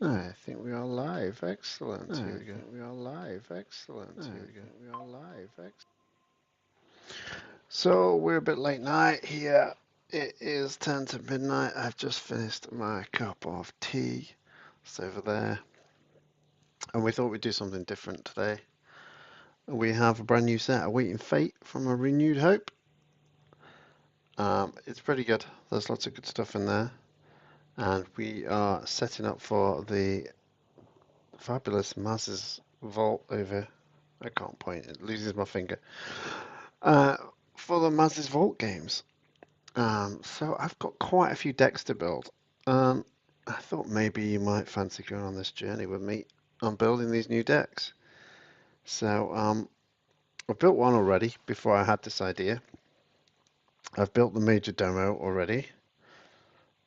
I think we are live. Excellent. Here we I go. think we are live. Excellent. Here we go. We are live. So we're a bit late night here. It is 10 to midnight. I've just finished my cup of tea. It's over there. And we thought we'd do something different today. We have a brand new set, Awaiting Fate from A Renewed Hope. It's pretty good. There's lots of good stuff in there. And we are setting up for the fabulous Maz's Vault over. I can't point, it loses my finger. Uh, for the Maz's Vault games. So I've got quite a few decks to build. I thought maybe you might fancy going on this journey with me on building these new decks. So I built one already before I had this idea. I've built the Major Domo already.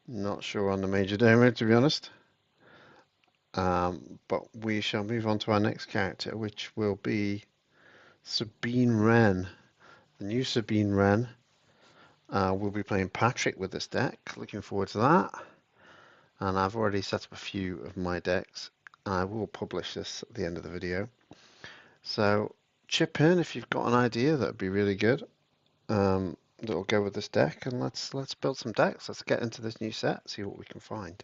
Not sure on the Major Domo to be honest. But we shall move on to our next character, which will be Sabine Wren. The new Sabine Wren. We'll be playing Patrick with this deck. Looking forward to that. And I've already set up a few of my decks. I will publish this at the end of the video. So chip in if you've got an idea that would be really good. That'll go with this deck, and let's build some decks. Let's get into this new set, see what we can find.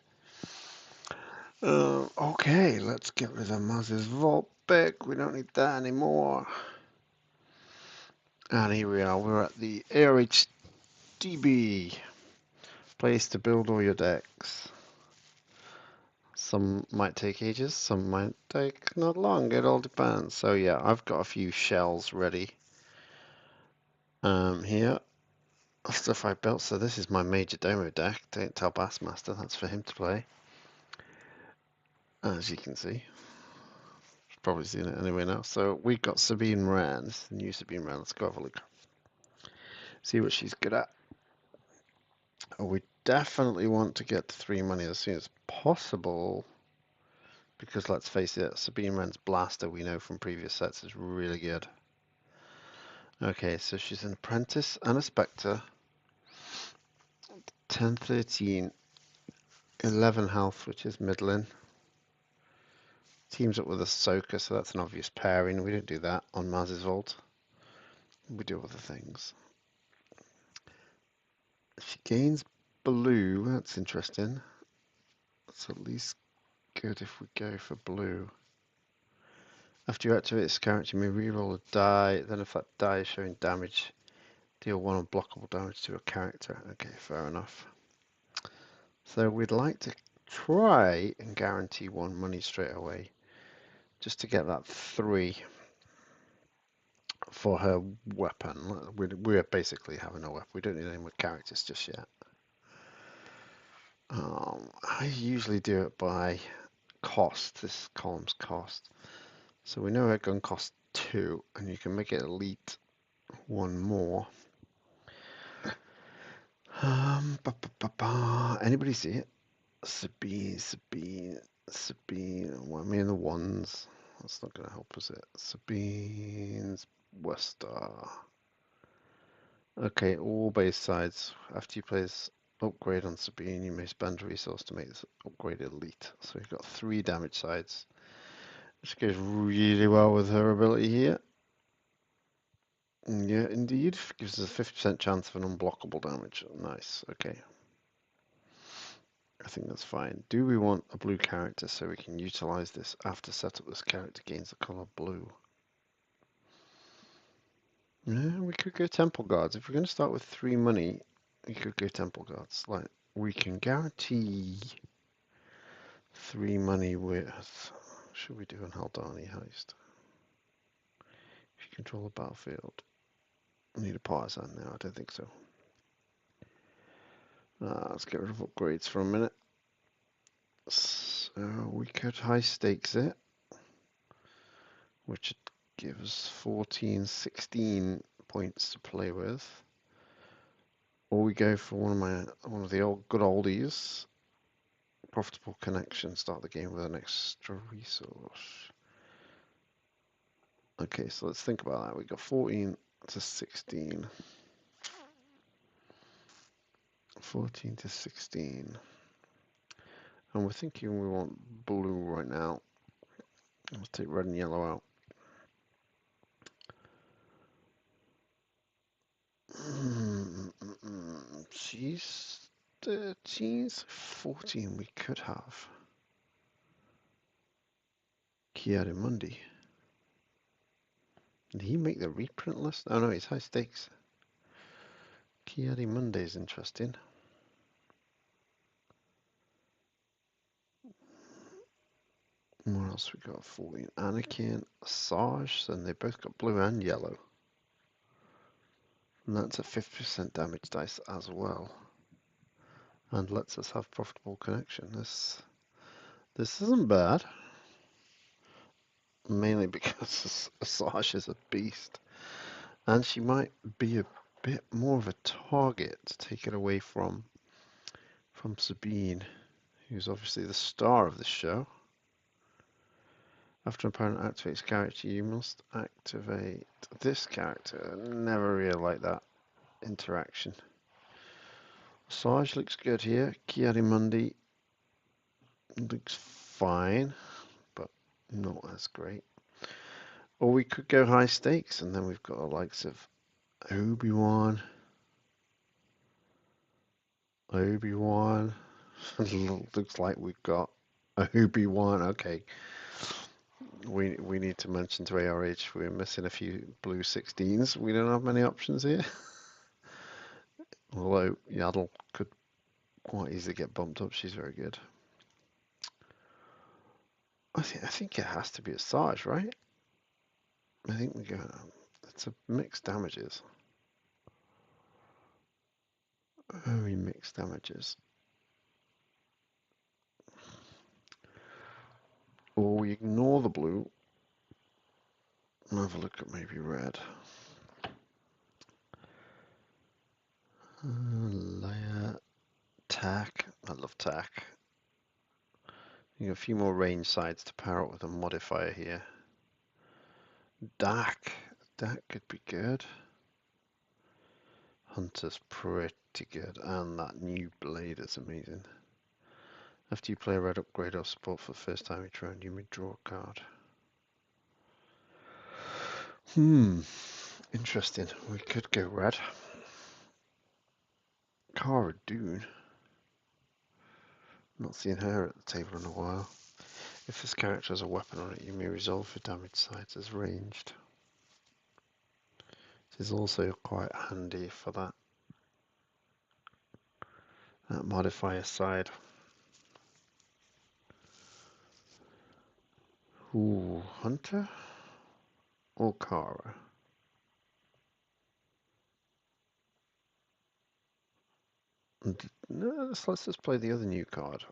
Okay, let's get rid of Maz's Vault pick. We don't need that anymore. And here we are. We're at the ARHDB place to build all your decks. Some might take ages, some might take not long. It all depends. So yeah, I've got a few shells ready. Here, stuff I built. So this is my Major Domo deck. Don't tell Bassmaster, that's for him to play. As you can see, you've probably seen it anyway now. So we've got Sabine Wren. This is the new Sabine Wren. Let's go have a look. See what she's good at. Oh, we definitely want to get to 3 money as soon as possible. Because let's face it, Sabine Wren's Blaster we know from previous sets is really good. Okay, so she's an Apprentice and a Spectre. 10, 13, 11 health, which is middling. Teams up with a Soaker, so that's an obvious pairing. We don't do that on Maz's Vault. We do other things. She gains blue, that's interesting. That's at least good if we go for blue. After you activate this character, you may reroll a die, then if that die is showing damage, deal 1 unblockable damage to a character. Okay, fair enough. So we'd like to try and guarantee 1 money straight away, just to get that 3 for her weapon. We're basically having a weapon. We don't need any more characters just yet. I usually do it by cost. This column's cost. So we know her gun costs 2, and you can make it elite 1 more. Anybody see it? Sabine. Why me in the ones? That's not going to help, is it? Sabine's Wester. Okay, all base sides. After you place upgrade on Sabine, you may spend a resource to make this upgrade elite. So we've got 3 damage sides, which goes really well with her ability here. Yeah, indeed. Gives us a 50% chance of an unblockable damage. Nice, okay. I think that's fine. Do we want a blue character so we can utilize this after setup? This character gains the color blue. Yeah, we could go Temple Guards. If we're going to start with 3 money, we could go Temple Guards. Like, we can guarantee 3 money with... Should we do an Haldani heist? If you control the battlefield. I need a partisan now, I don't think so. Let's get rid of upgrades for a minute. So we could high stakes it, which gives 14, 16 points to play with. Or we go for one of the old good oldies, profitable connection. Start the game with an extra resource. Okay, so let's think about that. We got 14 to 16. 14 to 16. And we're thinking we want blue right now. Let's take red and yellow out. She's 13, 14. We could have Kiadimundi. Did he make the reprint list? Oh no, it's high stakes. Kiadimundi is interesting. What else we got? 14. Anakin, Sarge, and they both got blue and yellow. And that's a 50% damage dice as well. And lets us have profitable connection. This isn't bad. Mainly because Sarge is a beast. And she might be a bit more of a target to take it away from Sabine, who's obviously the star of the show. After an opponent activates character, you must activate this character. Never really like that interaction. Sarge looks good here. Kiadimundi looks fine, but not as great. Or we could go high stakes, and then we've got the likes of Obi-Wan. Looks like we've got Obi-Wan. Okay. We need to mention to ARH we're missing a few blue 16s. We don't have many options here. Although Yaddle could quite easily get bumped up. She's very good. I think it has to be a Sarge, right? I think we go. It's a mixed damages. Very mixed damages. Or we ignore the blue and have a look at maybe red. Layer tack. I love tack. You got a few more range sides to pair up with a modifier here. Dak. Dak could be good. Hunter's pretty good, and that new blade is amazing. After you play a red upgrade or support for the first time each round, you may draw a card. Interesting. We could go red. Cara Dune. Not seen her at the table in a while. If this character has a weapon on it, you may resolve your damage sides as ranged. This is also quite handy for that modifier side. Ooh, Hunter or Cara? No, let's just play the other new card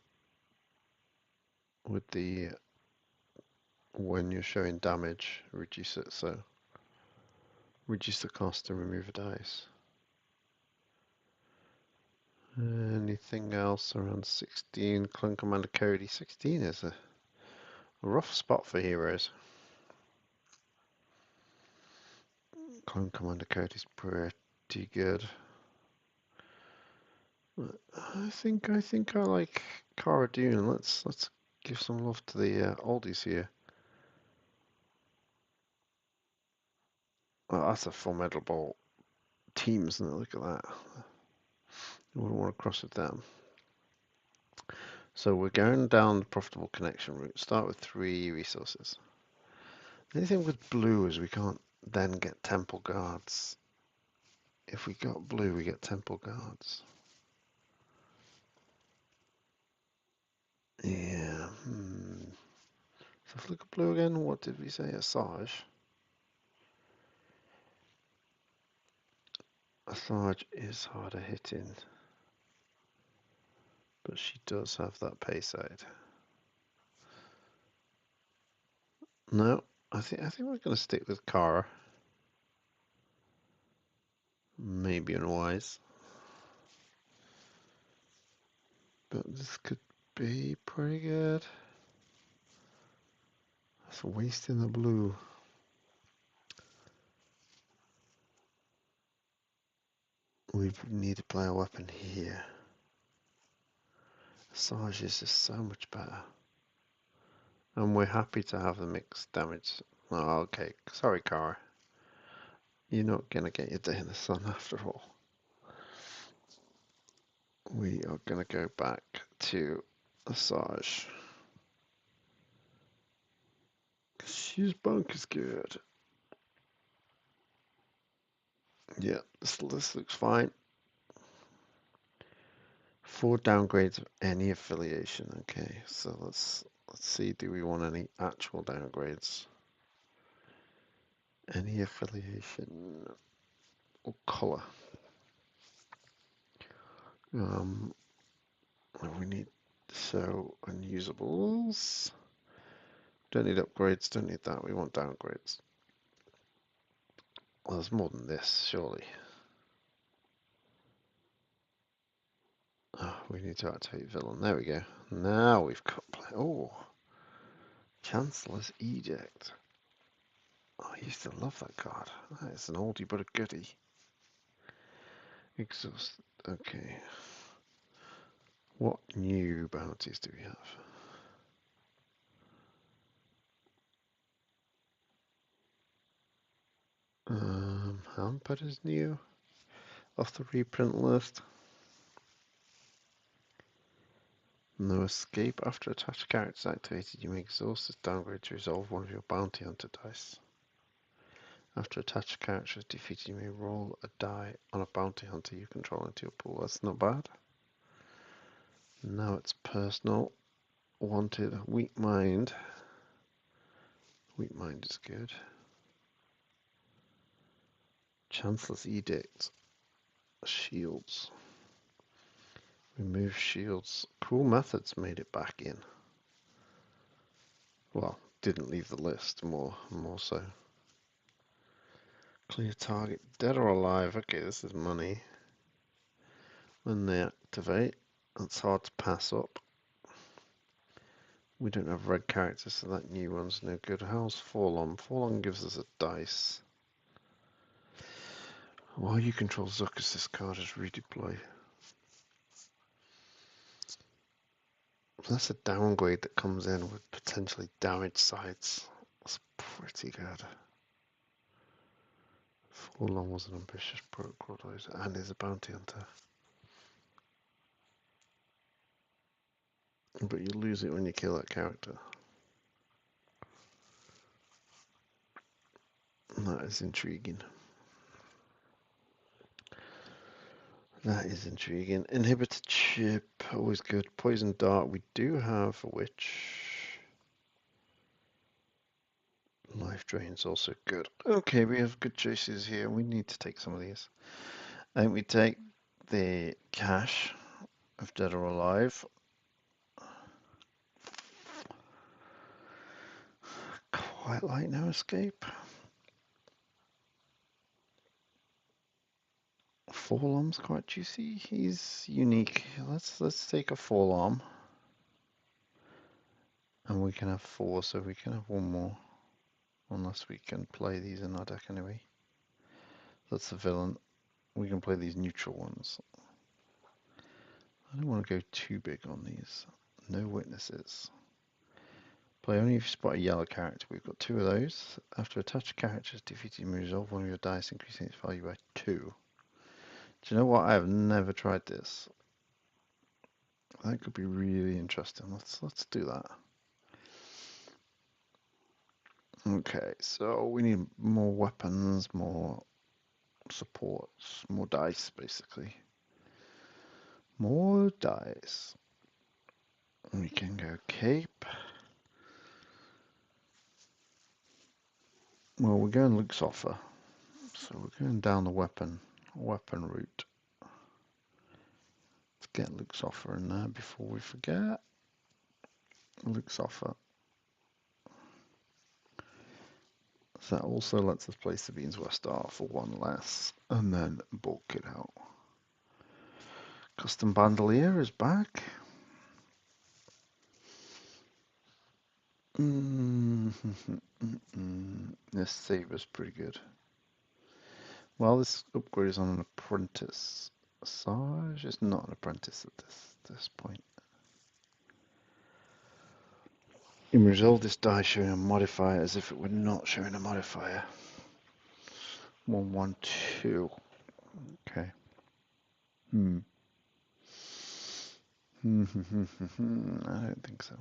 with the when you're showing damage, reduce it, so reduce the cost and remove a dice. Anything else around 16? Clone Commander Cody. 16 is a rough spot for heroes. Clone Commander Cody's pretty good. I think I like Cara Dune. Let's give some love to the oldies here. Well, that's a formidable team, isn't it? Look at that. You wouldn't want to cross with them. So we're going down the profitable connection route. Start with 3 resources. The only thing with blue is we can't then get temple guards. If we got blue, we get temple guards. Yeah. So if we look at blue again, what did we say? Asajj. Asajj is harder hitting, but she does have that pay side. No, I think we're going to stick with Cara. Maybe unwise, but this could be pretty good. That's wasting the blue. We need to play a weapon here. Sarge is just so much better. And we're happy to have the mixed damage. Oh, okay. Sorry, Kara. You're not going to get your day in the sun after all. We are going to go back to Asajj. She's bonkers good. Yeah, this looks fine. 4 downgrades of any affiliation. Okay, so let's see. Do we want any actual downgrades? Any affiliation or color? We need unusables. Don't need upgrades. Don't need that. We want downgrades. Well, there's more than this, surely. Oh, we need to activate villain. There we go. Now we've got oh, Chancellor's Edict. Oh, I used to love that card. That is an oldie but a goodie. Exhaust. Okay. What new bounties do we have? Hampered is new. Off the reprint list. No escape after attached character is activated. You may exhaust this downgrade to resolve one of your bounty hunter dice. After attached character is defeated, you may roll a die on a bounty hunter you control into your pool. That's not bad. Now it's personal. Wanted. Weak mind. Weak mind is good. Chancellor's Edict. Shields. Remove shields. Cool Methods made it back in. Well, didn't leave the list, more so. Clear target, dead or alive. Okay, this is money. When they activate, that's hard to pass up. We don't have red characters, so that new one's no good. How's Forlom? Forlom gives us a dice. While you control Zuckuss, this card is redeploy. That's a downgrade that comes in with potentially damaged sides. That's pretty good. Forlom was an ambitious protocol and is a bounty hunter. But you lose it when you kill that character. That is intriguing. That is intriguing. Inhibitor chip, always good. Poison dart, we do have a witch. Life drain's also good. Okay, we have good choices here. We need to take some of these. I think we take the cash of Dead or Alive. Quite like No Escape. Forlom's quite juicy. He's unique. Let's take a Forlom. And we can have 4, so we can have 1 more. Unless we can play these in our deck anyway. That's the villain. We can play these neutral ones. I don't want to go too big on these. No witnesses. Play only if you spot a yellow character. We've got 2 of those. After a touch character is defeated, you may resolve one of your dice, increasing its value by 2. Do you know what? I have never tried this. That could be really interesting. Let's do that. Okay, so we need more weapons, more supports, more dice, basically. More dice. We can go cape. Well, we're going Luke's offer. So we're going down the weapon route. Let's get Luke's offer in there before we forget. Luke's offer. So that also lets us play Sabine's West Star for 1 less, and then bulk it out. Custom Bandolier is back. This saber's pretty good. Well, this upgrade is on an apprentice. Sarge is not an apprentice at this point. You resolve this die showing a modifier as if it were not showing a modifier. 1, 1, 2. Okay. I don't think so.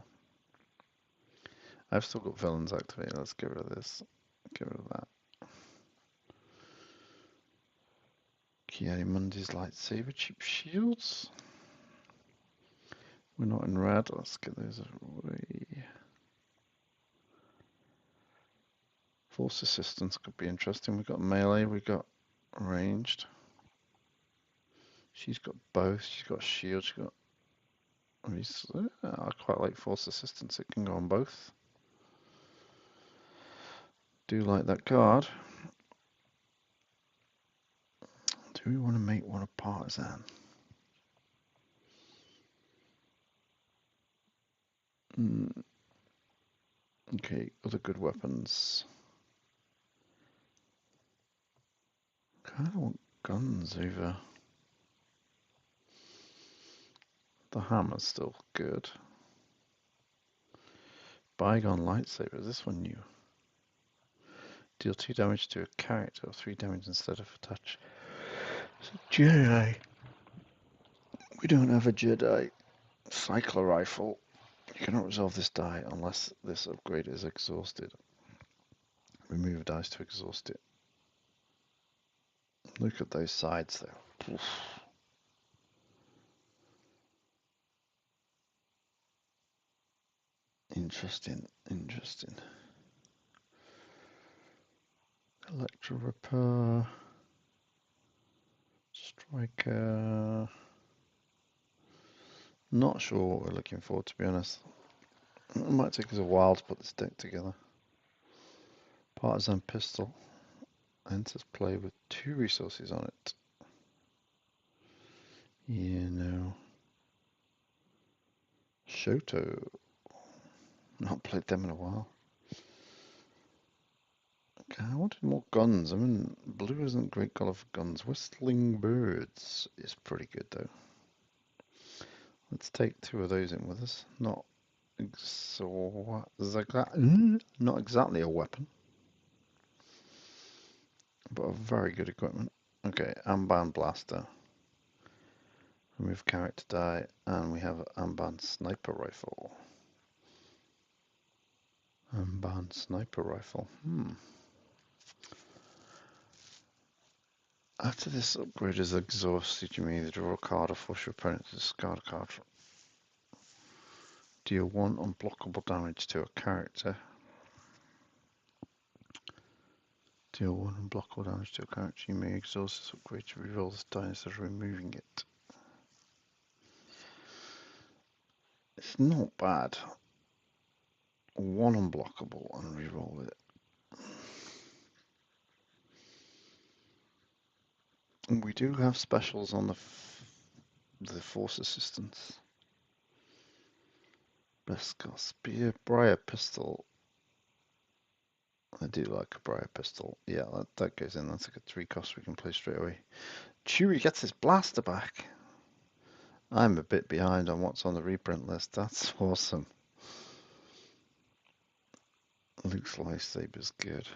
I've still got villains activated. Let's get rid of this. Get rid of that. Ki-Adi-Mundi's lightsaber, cheap shields. We're not in red. Let's get those away. Force assistance could be interesting. We've got melee. We've got ranged. She's got both. She's got shield. She's got. I quite like force assistance. It can go on both. Do like that card. Do we want to make one a partisan? Okay, other good weapons. Kind of want guns over. The hammer's still good. Bygone lightsaber. Is this one new? Deal 2 damage to a character or 3 damage instead of a touch. It's a Jedi. We don't have a Jedi. Cycler rifle. You cannot resolve this die unless this upgrade is exhausted. Remove dice to exhaust it. Look at those sides though. Oof. Interesting, interesting. Electro repair. Striker. Not sure what we're looking for, to be honest. It might take us a while to put this deck together. Partisan pistol. Enters play with 2 resources on it. Yeah, no. Shoto. Not played them in a while. Okay, I wanted more guns. I mean, blue isn't great color for guns. Whistling Birds is pretty good though. Let's take 2 of those in with us. Not exactly a weapon, but a very good equipment. Okay, Amban Blaster. Remove character die, and we have Amban Sniper Rifle. Amban Sniper Rifle. After this upgrade is exhausted, you may either draw a card or force your opponent to discard a card. Deal 1 unblockable damage to a character. Deal 1 unblockable damage to a character. You may exhaust this upgrade to reroll this die instead of removing it. It's not bad. 1 unblockable and reroll it. And we do have specials on the force assistance. Beskar Spear, Briar Pistol. I do like a Briar Pistol. Yeah, that goes in. That's like a 3 cost we can play straight away. Chewie gets his blaster back. I'm a bit behind on what's on the reprint list. That's awesome. Luke's lightsaber's good.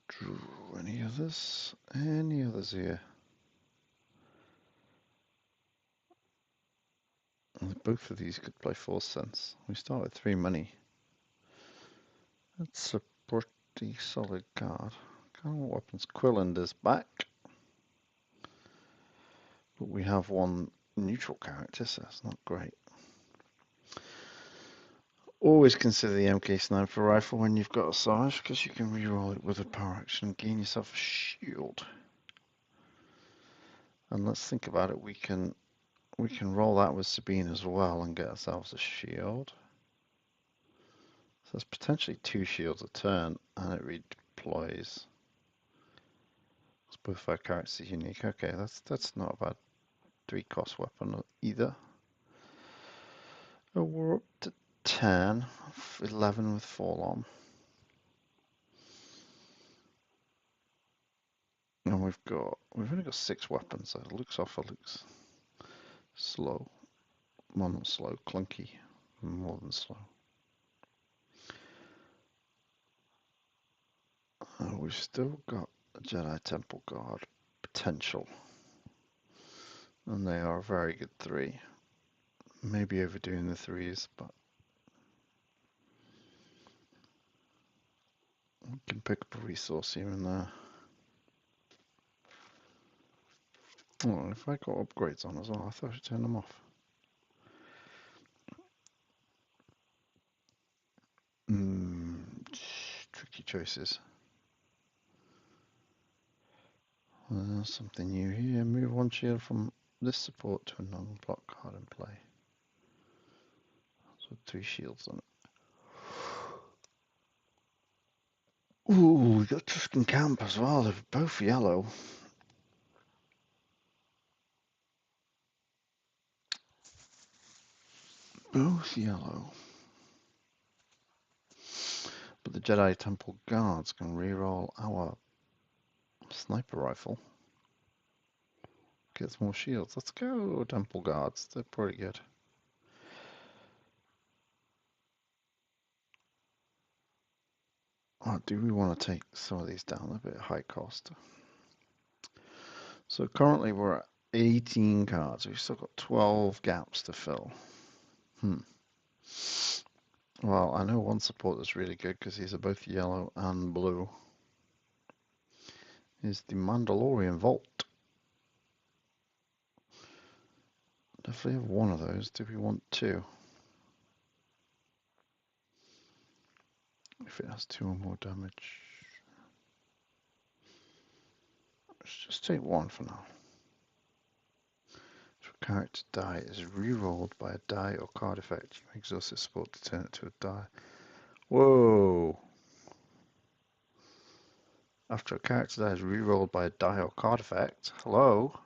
Drew, any others? Any others here? Both of these could play Force Sense. We start with 3 money. That's a pretty solid card. Kind of weapons. Quillander's back. But we have 1 neutral character, so that's not great. Always consider the MK Sniper Rifle when you've got a Sarge, because you can reroll it with a power action and gain yourself a shield. And let's think about it, we can roll that with Sabine as well and get ourselves a shield. So that's potentially 2 shields a turn, and it redeploys. Both of our characters are unique. Okay, that's not a bad 3 cost weapon either. Oh, we're up to 10, 11 with fall on. And we've only got 6 weapons, so it looks awful, looks slow. Well, not slow, clunky, more than slow. We've still got a Jedi Temple Guard potential, and they are a very good 3. Maybe overdoing the 3s, but we can pick up a resource here and there. Oh, if I got upgrades on as well, I thought I should turn them off. Tricky choices. Something new here. Move 1 shield from this support to a non-block card in play. So 3 shields on it. Ooh, we got Tusken Camp as well. They're both yellow. Both yellow. But the Jedi Temple Guards can reroll our sniper rifle. Gets more shields. Let's go, Temple Guards. They're pretty good. Oh, do we want to take some of these down a bit high cost? So currently we're at 18 cards. We've still got 12 gaps to fill. Well, I know one support that's really good because these are both yellow and blue. Is the Mandalorian Vault. Definitely have one of those. Do we want 2? If it has 2 or more damage. Let's just take 1 for now. If a character die is re-rolled by a die or card effect, you exhaust its support to turn it to a die. Whoa! After a character die is re-rolled by a die or card effect. Hello?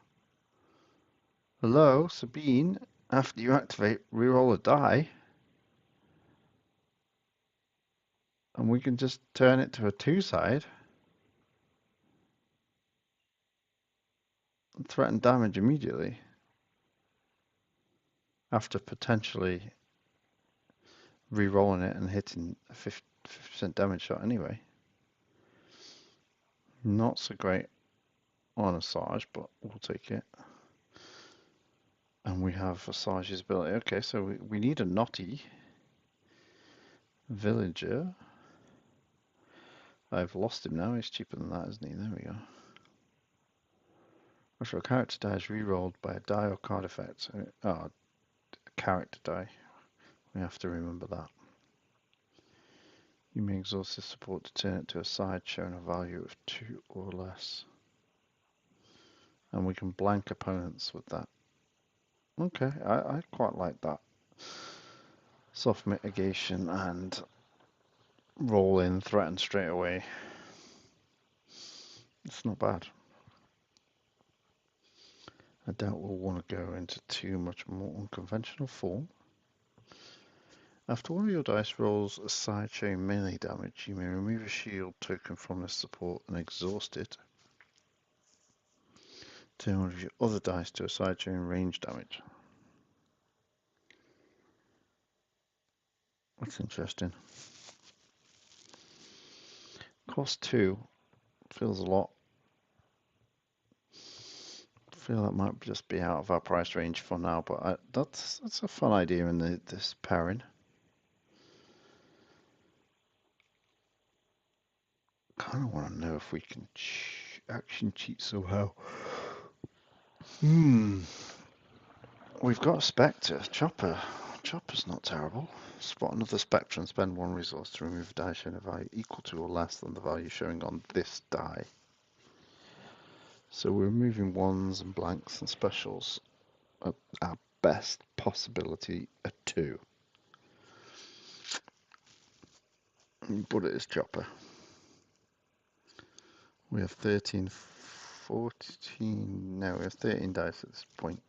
Hello, Sabine? After you activate, re-roll a die. And we can just turn it to a 2-side. And threaten damage immediately. After potentially re-rolling it and hitting a 50% damage shot anyway. Not so great on Asajj, but we'll take it. And we have Asajj's ability. Okay, so we need a naughty villager. I've lost him now. He's cheaper than that, isn't he? There we go. After a character dies, re-rolled by a die or card effect. Oh, a character die. We have to remember that. You may exhaust this support to turn it to a side showing a value of 2 or less. And we can blank opponents with that. Okay, I quite like that. Soft mitigation and roll in, threaten straight away. It's not bad. I doubt we'll want to go into too much more unconventional form. After one of your dice rolls a side chain melee damage, you may remove a shield token from this support and exhaust it. Turn one of your other dice to a side chain range damage. That's interesting. Cost 2 feels a lot. I feel that might just be out of our price range for now, but that's a fun idea in this pairing. Kind of want to know if we can action cheat somehow. We've got a Spectre. Chopper's not terrible. Spot another Spectre and spend 1 resource to remove a die showing a value equal to or less than the value showing on this die. So we're removing 1s and blanks and specials at our best possibility at 2. But it is Chopper. We have 13, 14, no, we have 13 dice at this point.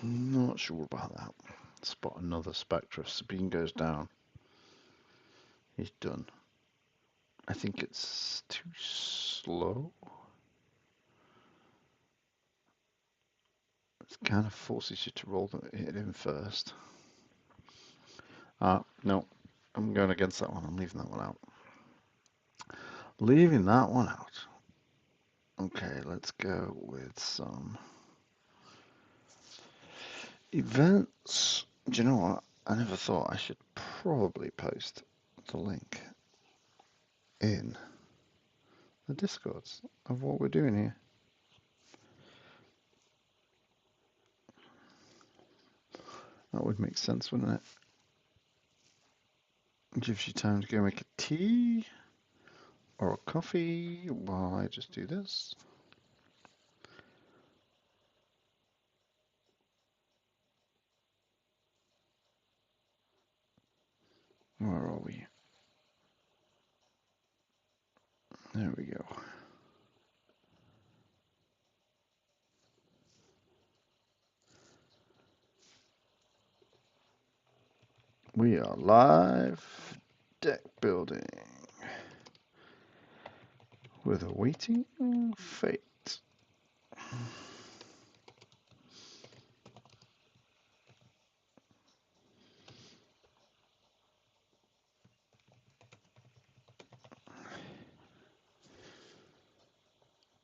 Not sure about that. Spot another Spectre if Sabine goes down. He's done. I think it's too slow. It kind of forces you to it in first. No, I'm going against that one. I'm leaving that one out. Leaving that one out. Okay, let's go with some events. Do you know what? I never thought I should probably post the link in the Discords of what we're doing here. That would make sense, wouldn't it? It gives you time to go make a tea or a coffee while I just do this. Where are we? There we go. We are live deck building with awaiting fate.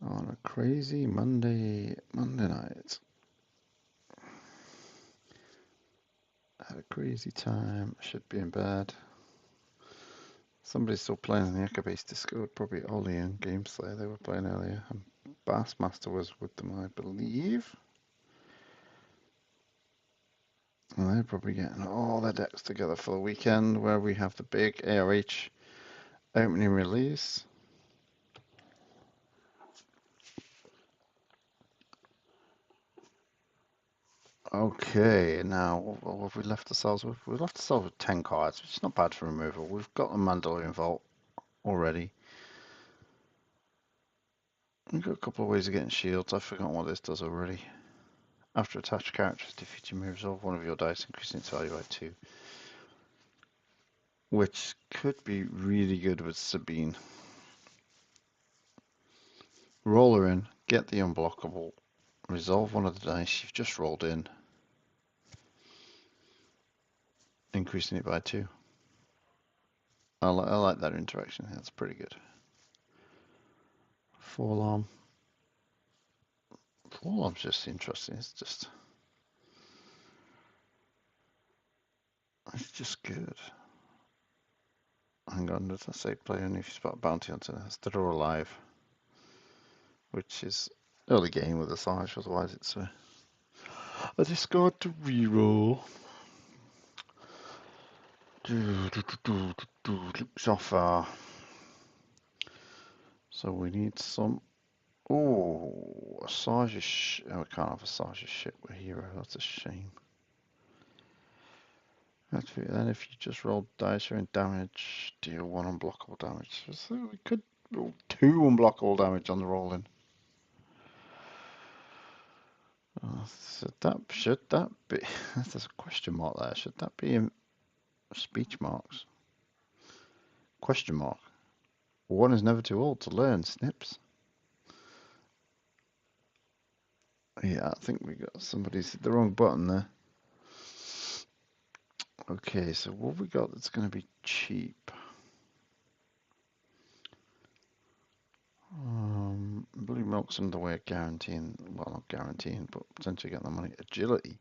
On a crazy Monday night. Had a crazy time. Should be in bed. Somebody's still playing in the Echo Base Discord. Probably Ollie and Gameslayer. They were playing earlier. And Bassmaster was with them, I believe. And they're probably getting all their decks together for the weekend, where we have the big ARH opening release. Okay, now what have we left ourselves with? We've left ourselves with 10 cards, which is not bad for removal. We've got the Mandalorian Vault already. We've got a couple of ways of getting shields. I've forgotten what this does already. After attached characters defeat, you may resolve one of your dice, increasing its value by 2. Which could be really good with Sabine. Roll her in, get the unblockable, resolve one of the dice you've just rolled in, increasing it by 2. I like that interaction. That's pretty good. Forearm. Forearm's just interesting. It's just good. Hang on, does that say play only if you spot bounty hunter? That's dead or alive, which is early game with a Sarge, otherwise it's a discard to reroll. Looks off. So we need some. Oh, a Sarge is. Oh, we can't have a Sarge shit with hero. That's a shame. Then if you just roll dice and damage, deal 1 unblockable damage. So we could roll 2 unblockable damage on the roll-in. Should that be? There's a question mark there. Should that be in speech marks? Question mark. One is never too old to learn. Snips. Yeah, I think we got somebody's hit the wrong button there. Okay, so what have we got that's going to be cheap? Blue Milk's under the way of guaranteeing, well, not guaranteeing, but potentially getting the money. Agility.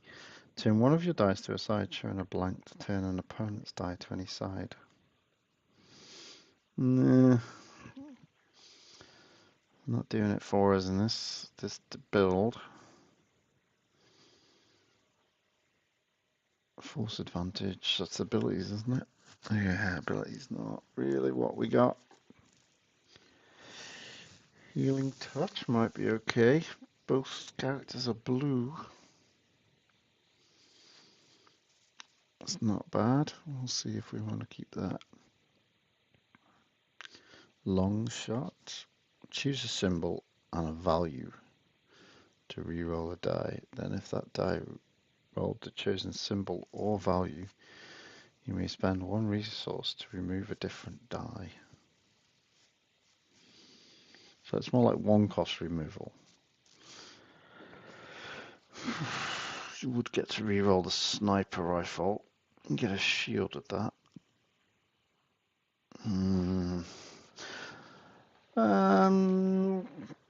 Turn one of your dice to a side, showing a blank to turn an opponent's die to any side. Nah. Not doing it for us in this build. Force advantage, that's abilities, isn't it? Yeah, abilities not really what we got. Healing touch might be okay. Both characters are blue. That's not bad. We'll see if we want to keep that. Long shot. Choose a symbol and a value to re-roll a die. Then if that die rolled the chosen symbol or value, You may spend one resource to remove a different die. So it's more like one cost removal. You would get to reroll the sniper rifle and get a shield at that.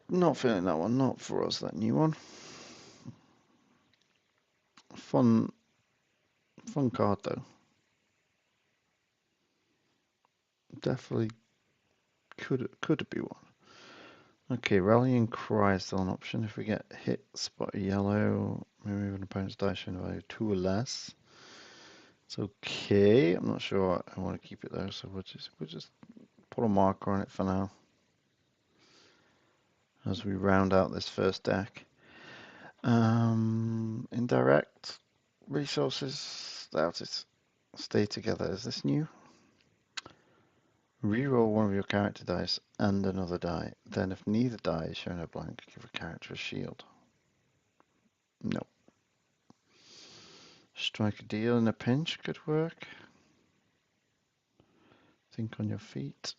Not feeling that one. Not for us, that new one. Fun card though. Definitely could be one. Okay, rallying cry is still an option. If we get hit, spot a yellow, maybe an opponent's dice showing value 2 or less. It's okay. I'm not sure I want to keep it there, so we'll just put a marker on it for now as we round out this first deck. Indirect resources, doubt it. Stay together. Is this new? Reroll one of your character dice and another die. Then if neither die is shown a blank, give a character a shield. No. Strike a deal in a pinch could work. Think on your feet.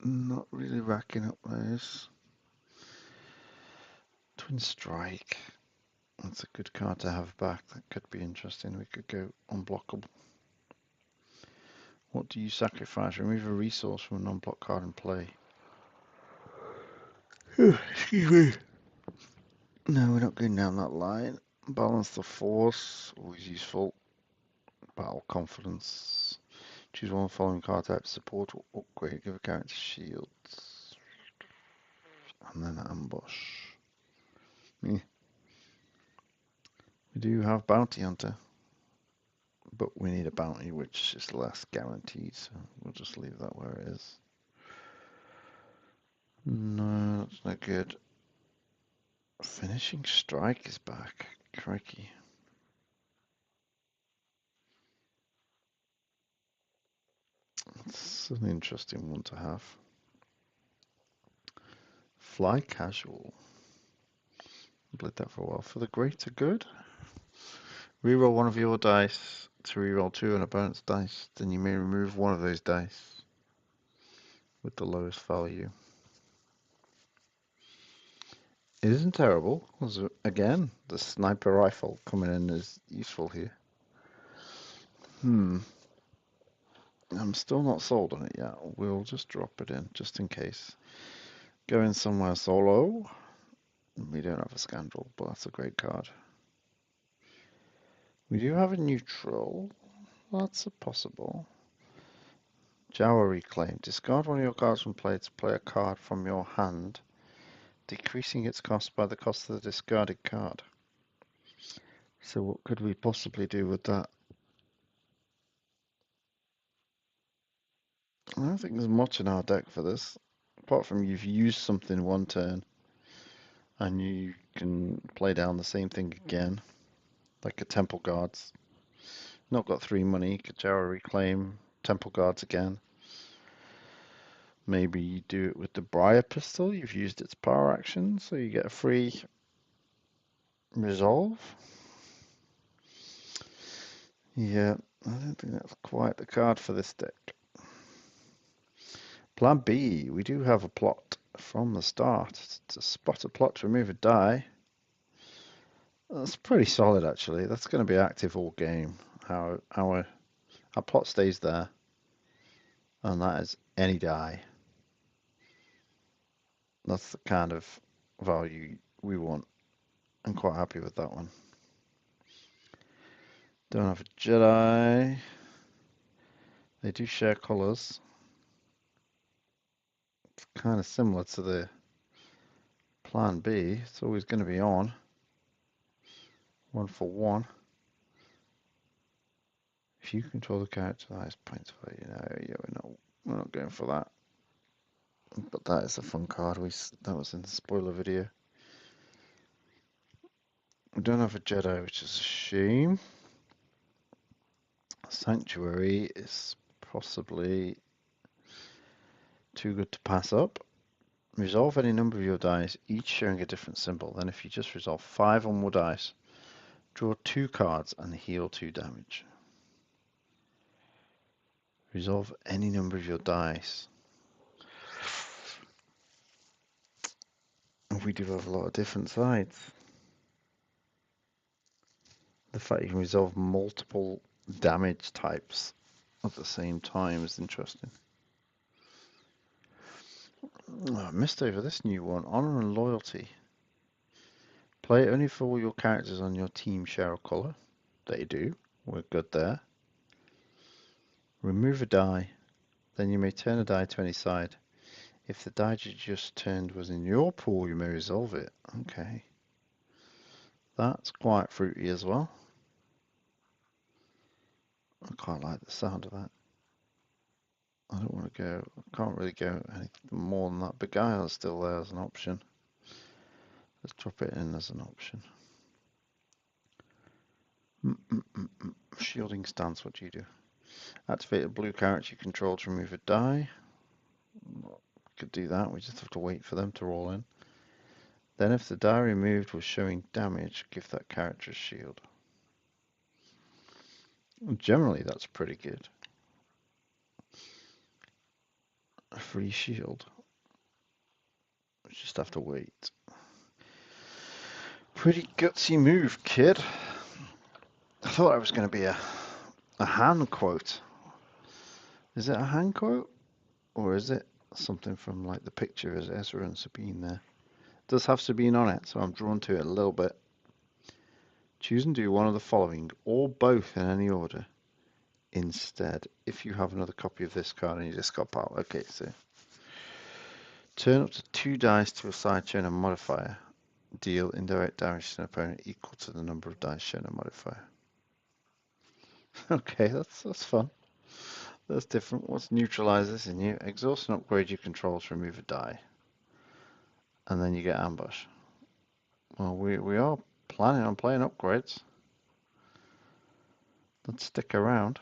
Not really racking up those. Twin Strike. That's a good card to have back. That could be interesting. We could go unblockable. What do you sacrifice? Remove a resource from a non-block card in play. Excuse me. No, we're not going down that line. Balance the force. Always useful. Battle confidence. Choose one of the following card types. Support or upgrade. Give a character shields. And then ambush. We do have Bounty Hunter, but we need a bounty which is less guaranteed, so we'll just leave that where it is. No, that's not good. Finishing Strike is back. Crikey. It's an interesting one to have. Fly Casual. Played that for a while. For the greater good. Reroll one of your dice to reroll 2 on opponent's dice. Then you may remove one of those dice with the lowest value. It isn't terrible. Again, the sniper rifle coming in is useful here. I'm still not sold on it yet. We'll just drop it in just in case. Going somewhere solo. We don't have a Scandal, but that's a great card. We do have a neutral. That's a possible. Jawa Reclaim. Discard one of your cards from play to play a card from your hand, decreasing its cost by the cost of the discarded card. So what could we possibly do with that? I don't think there's much in our deck for this, apart from you've used something one turn, and you can play down the same thing again, like a Temple Guards. Not got 3 money, Jawa Reclaim, Temple Guards again. Maybe you do it with the Briar Pistol. You've used its power action, so you get a free resolve. Yeah, I don't think that's quite the card for this deck. Plan B, we do have a plot from the start. To spot a plot to remove a die. That's pretty solid, actually. That's going to be active all game. Our plot stays there, and that is any die. That's the kind of value we want. I'm quite happy with that one. Don't have a Jedi. They do share colors. It's kind of similar to the Plan B. It's always going to be on. 1 for 1. If you control the character, that is points value. No, yeah, we're not going for that. But that is a fun card. That was in the spoiler video. We don't have a Jedi, which is a shame. Sanctuary is possibly too good to pass up. Resolve any number of your dice, each showing a different symbol. Then if you just resolve 5 or more dice, draw 2 cards and heal 2 damage. Resolve any number of your dice. We do have a lot of different sides. The fact you can resolve multiple damage types at the same time is interesting. Oh, I missed over this new one. Honor and loyalty. Play only for all your characters on your team share a colour. They do. We're good there. Remove a die. Then you may turn a die to any side. If the die you just turned was in your pool, you may resolve it. Okay. That's quite fruity as well. I quite like the sound of that. I don't want to go, I can't really go anything more than that. Beguile is still there as an option. Let's drop it in as an option. Shielding stance, what do you do? Activate a blue character you control to remove a die. Could do that, we just have to wait for them to roll in. Then if the die removed was showing damage, give that character a shield. Generally that's pretty good. A free shield. We just have to wait. Pretty gutsy move, kid. I thought it was going to be a hand quote. Is it a hand quote? Or is it something from like the picture of Ezra and Sabine there? It does have Sabine on it, so I'm drawn to it a little bit. Choose and do one of the following, or both in any order. Instead, if you have another copy of this card and you just got pile. Okay, so turn up to 2 dice to a side shown a modifier. Deal indirect damage to an opponent equal to the number of dice shown a modifier. Okay, that's fun. That's different. Let's neutralize this in you. Exhaust and upgrade your controls to remove a die. And then you get ambush. Well, we are planning on playing upgrades. Let's stick around.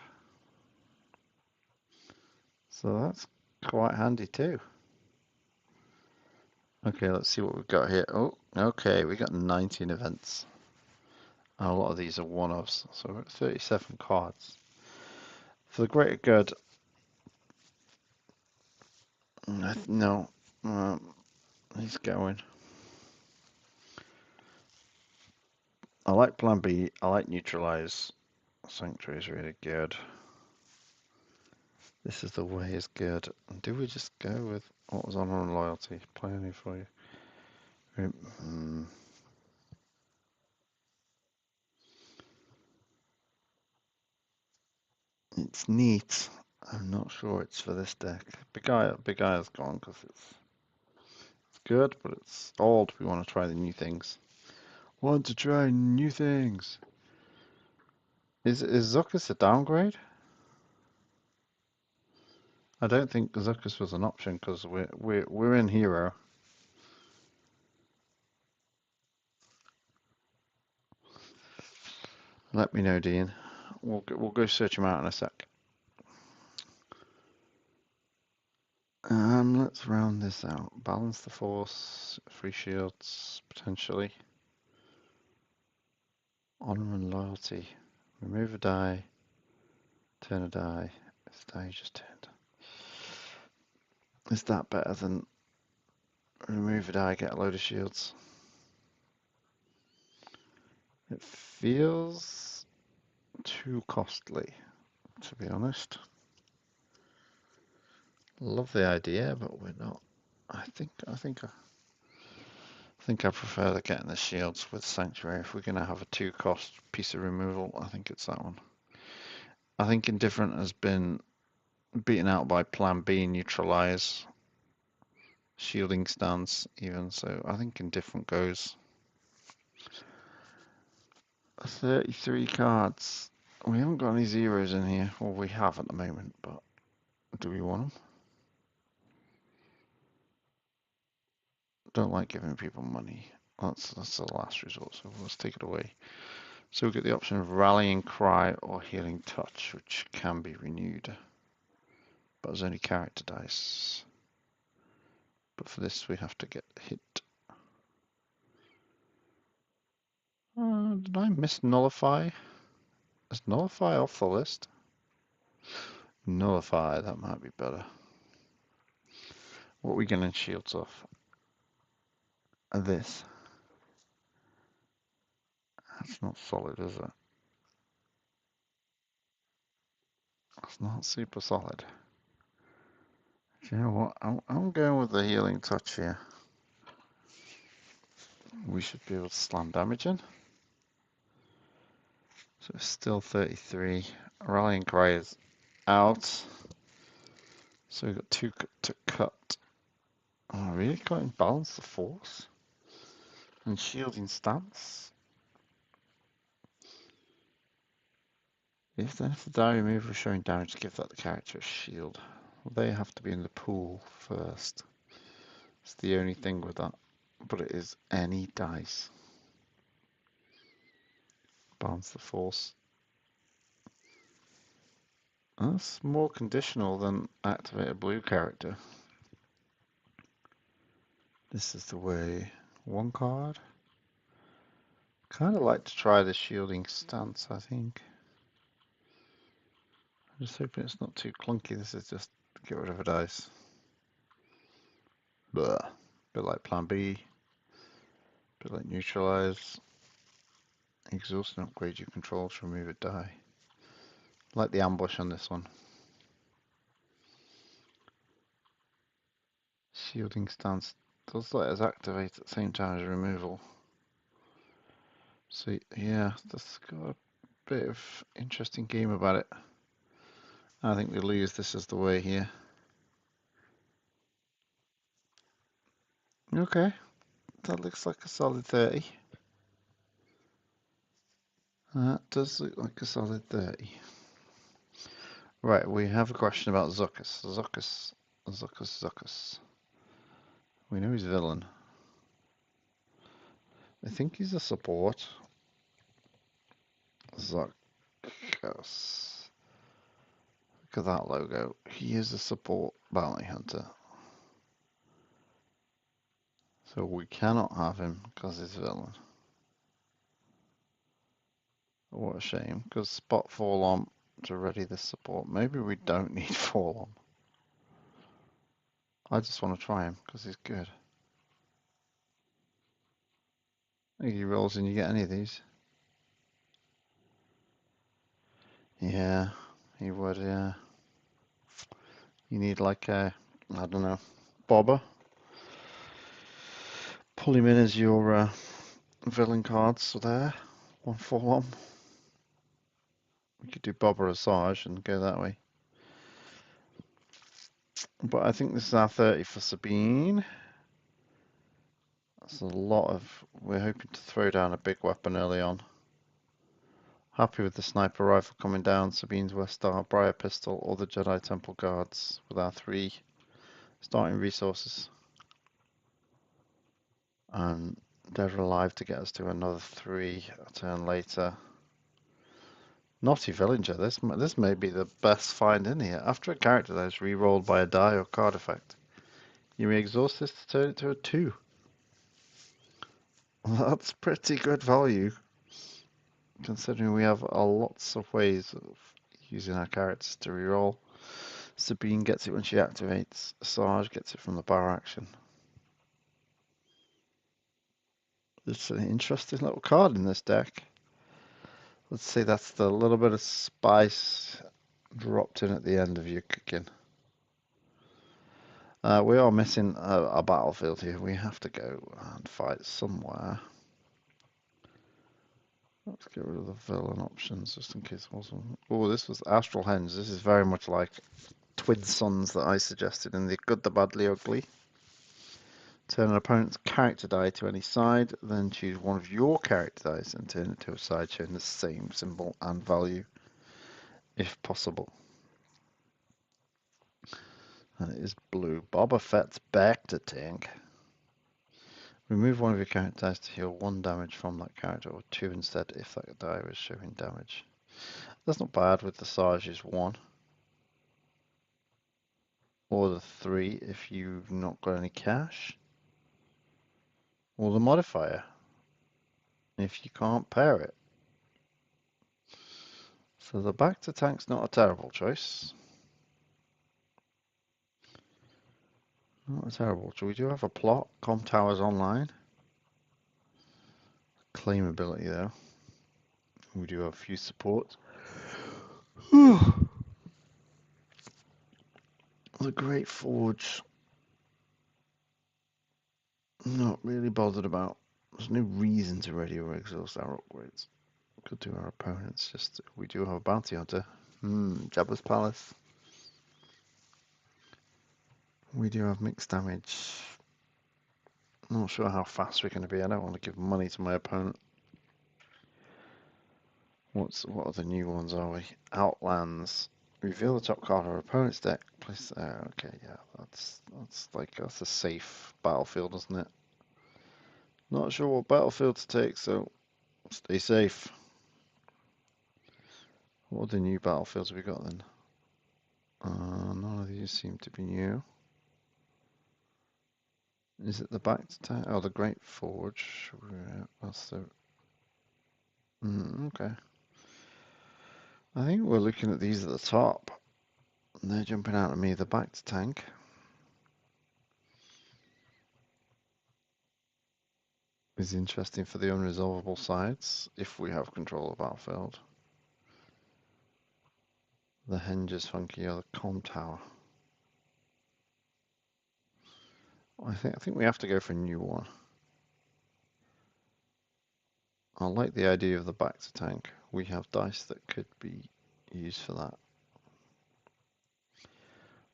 So that's quite handy too. Okay, let's see what we've got here. Oh, okay, we got 19 events. And a lot of these are one-offs. So we're at 37 cards. For the greater good, no, he's going. I like Plan B. I like Neutralize. Sanctuary is really good. This is the way is good. Do we just go with what was Honor and Loyalty? Play any for you. It's neat. I'm not sure it's for this deck. Beguile's gone because it's good, but it's old. We want to try the new things. Want to try new things. Is Zuckuss a downgrade? I don't think Zuckuss was an option because we're in Hero. Let me know, Dean. We'll go search him out in a sec. Let's round this out. Balance the force, free shields, potentially. Honor and loyalty. Remove a die. Turn a die. This die you just turned. Is that better than remove a die, get a load of shields? It feels too costly, to be honest. Love the idea, but we're not. I think I prefer getting the shields with Sanctuary. If we're going to have a 2-cost piece of removal, I think it's that one. I think Indifferent has been beaten out by Plan B, Neutralize, Shielding Stance even, so I think Indifferent goes. 33 cards. We haven't got any zeros in here. Well, we have at the moment, but do we want them? Don't like giving people money. That's the last resort, so let's take it away. So we get the option of Rallying Cry or Healing Touch, which can be renewed, but there's only character dice. But for this, we have to get hit. Did I miss Nullify? Is Nullify off the list? Nullify, that might be better. What are we getting shields off? This. That's not solid, is it? That's not super solid. Do you know what? I'm going with the healing touch here. We should be able to slam damage in. So it's still 33. Rallying cry is out. So we've got 2 to cut. Oh, really? Can't balance the force? And shielding stance? If the die remover is showing damage, give that the character a shield. Well, they have to be in the pool first. It's the only thing with that. But it is any dice. Balance the force. That's more conditional than activate a blue character. This is the way. 1 card. Kind of like to try the shielding stance, I think. I'm just hoping it's not too clunky. This is just get rid of a dice. Blah. Bit like Plan B. Bit like Neutralize. Exhaust and upgrade your control to remove a die. Like the ambush on this one. Shielding stance does let us activate at the same time as removal. So yeah, that's got a bit of interesting game about it. I think we lose this as the way here. Okay, that looks like a solid 30. That does look like a solid 30. Right, we have a question about Zuckuss. Zuckuss. We know he's a villain. I think he's a support. Zuckuss. Look at that logo. He is a support bounty hunter. So we cannot have him because he's a villain. What a shame, because spot Forlom to ready this support. Maybe we don't need Forlom. I just want to try him because he's good. I think he rolls and you get any of these. Yeah, he would, yeah. You need like a, I don't know, bobber. Pull him in as your villain cards there. 1 Forlom. We could do bobber Asajj and go that way. But I think this is our 30 for Sabine. That's a lot of, we're hoping to throw down a big weapon early on. Happy with the sniper rifle coming down, Sabine's West Star, Briar Pistol, or the Jedi Temple Guards with our 3 starting resources. And Dead or Alive to get us to another 3 a turn later. Naughty Villager, this may be the best find in here. After a character that is re-rolled by a die or card effect, you may exhaust this to turn it to a 2. That's pretty good value, considering we have lots of ways of using our characters to re-roll. Sabine gets it when she activates. Asajj gets it from the bar action. It's an interesting little card in this deck. Let's say that's the little bit of spice dropped in at the end of your cooking. We are missing a battlefield here. We have to go and fight somewhere. Let's get rid of the villain options just in case it wasn't. Oh, this was Astral Henge. This is very much like Twin Sons that I suggested in the Good, the Bad, the Ugly. Turn an opponent's character die to any side, then choose one of your character dice and turn it to a side showing the same symbol and value, if possible. And it is blue. Boba Fett's back to tank. Remove one of your character dice to heal 1 damage from that character, or 2 instead if that die was showing damage. That's not bad with the Asajj's 1. Or the 3 if you've not got any cash. Or the modifier if you can't pair it. So the back to tank's not a terrible choice. Not terrible. So we do have a plot. Com towers online. Claimability though. We do have a few supports. The Great Forge. Not really bothered about. There's no reason to ready or exhaust our upgrades. Could do our opponents. Just we do have a bounty hunter. Jabba's Palace. We do have mixed damage. Not sure how fast we're going to be. I don't want to give money to my opponent. What are the new ones? Are we Outlands? Reveal the top card of our opponent's deck. Place there. Okay, yeah, that's a safe battlefield, isn't it? Not sure what battlefield to take, so stay safe. What are the new battlefields we got then? None of these seem to be new. Is it the back to town? Oh, the Great Forge. That's the. Okay. I think we're looking at these at the top. And they're jumping out at me. The back to tank. Is interesting for the unresolvable sides if we have control of battlefield. The henge is funky, or the com tower. I think we have to go for a new one. I like the idea of the back to tank. We have dice that could be used for that.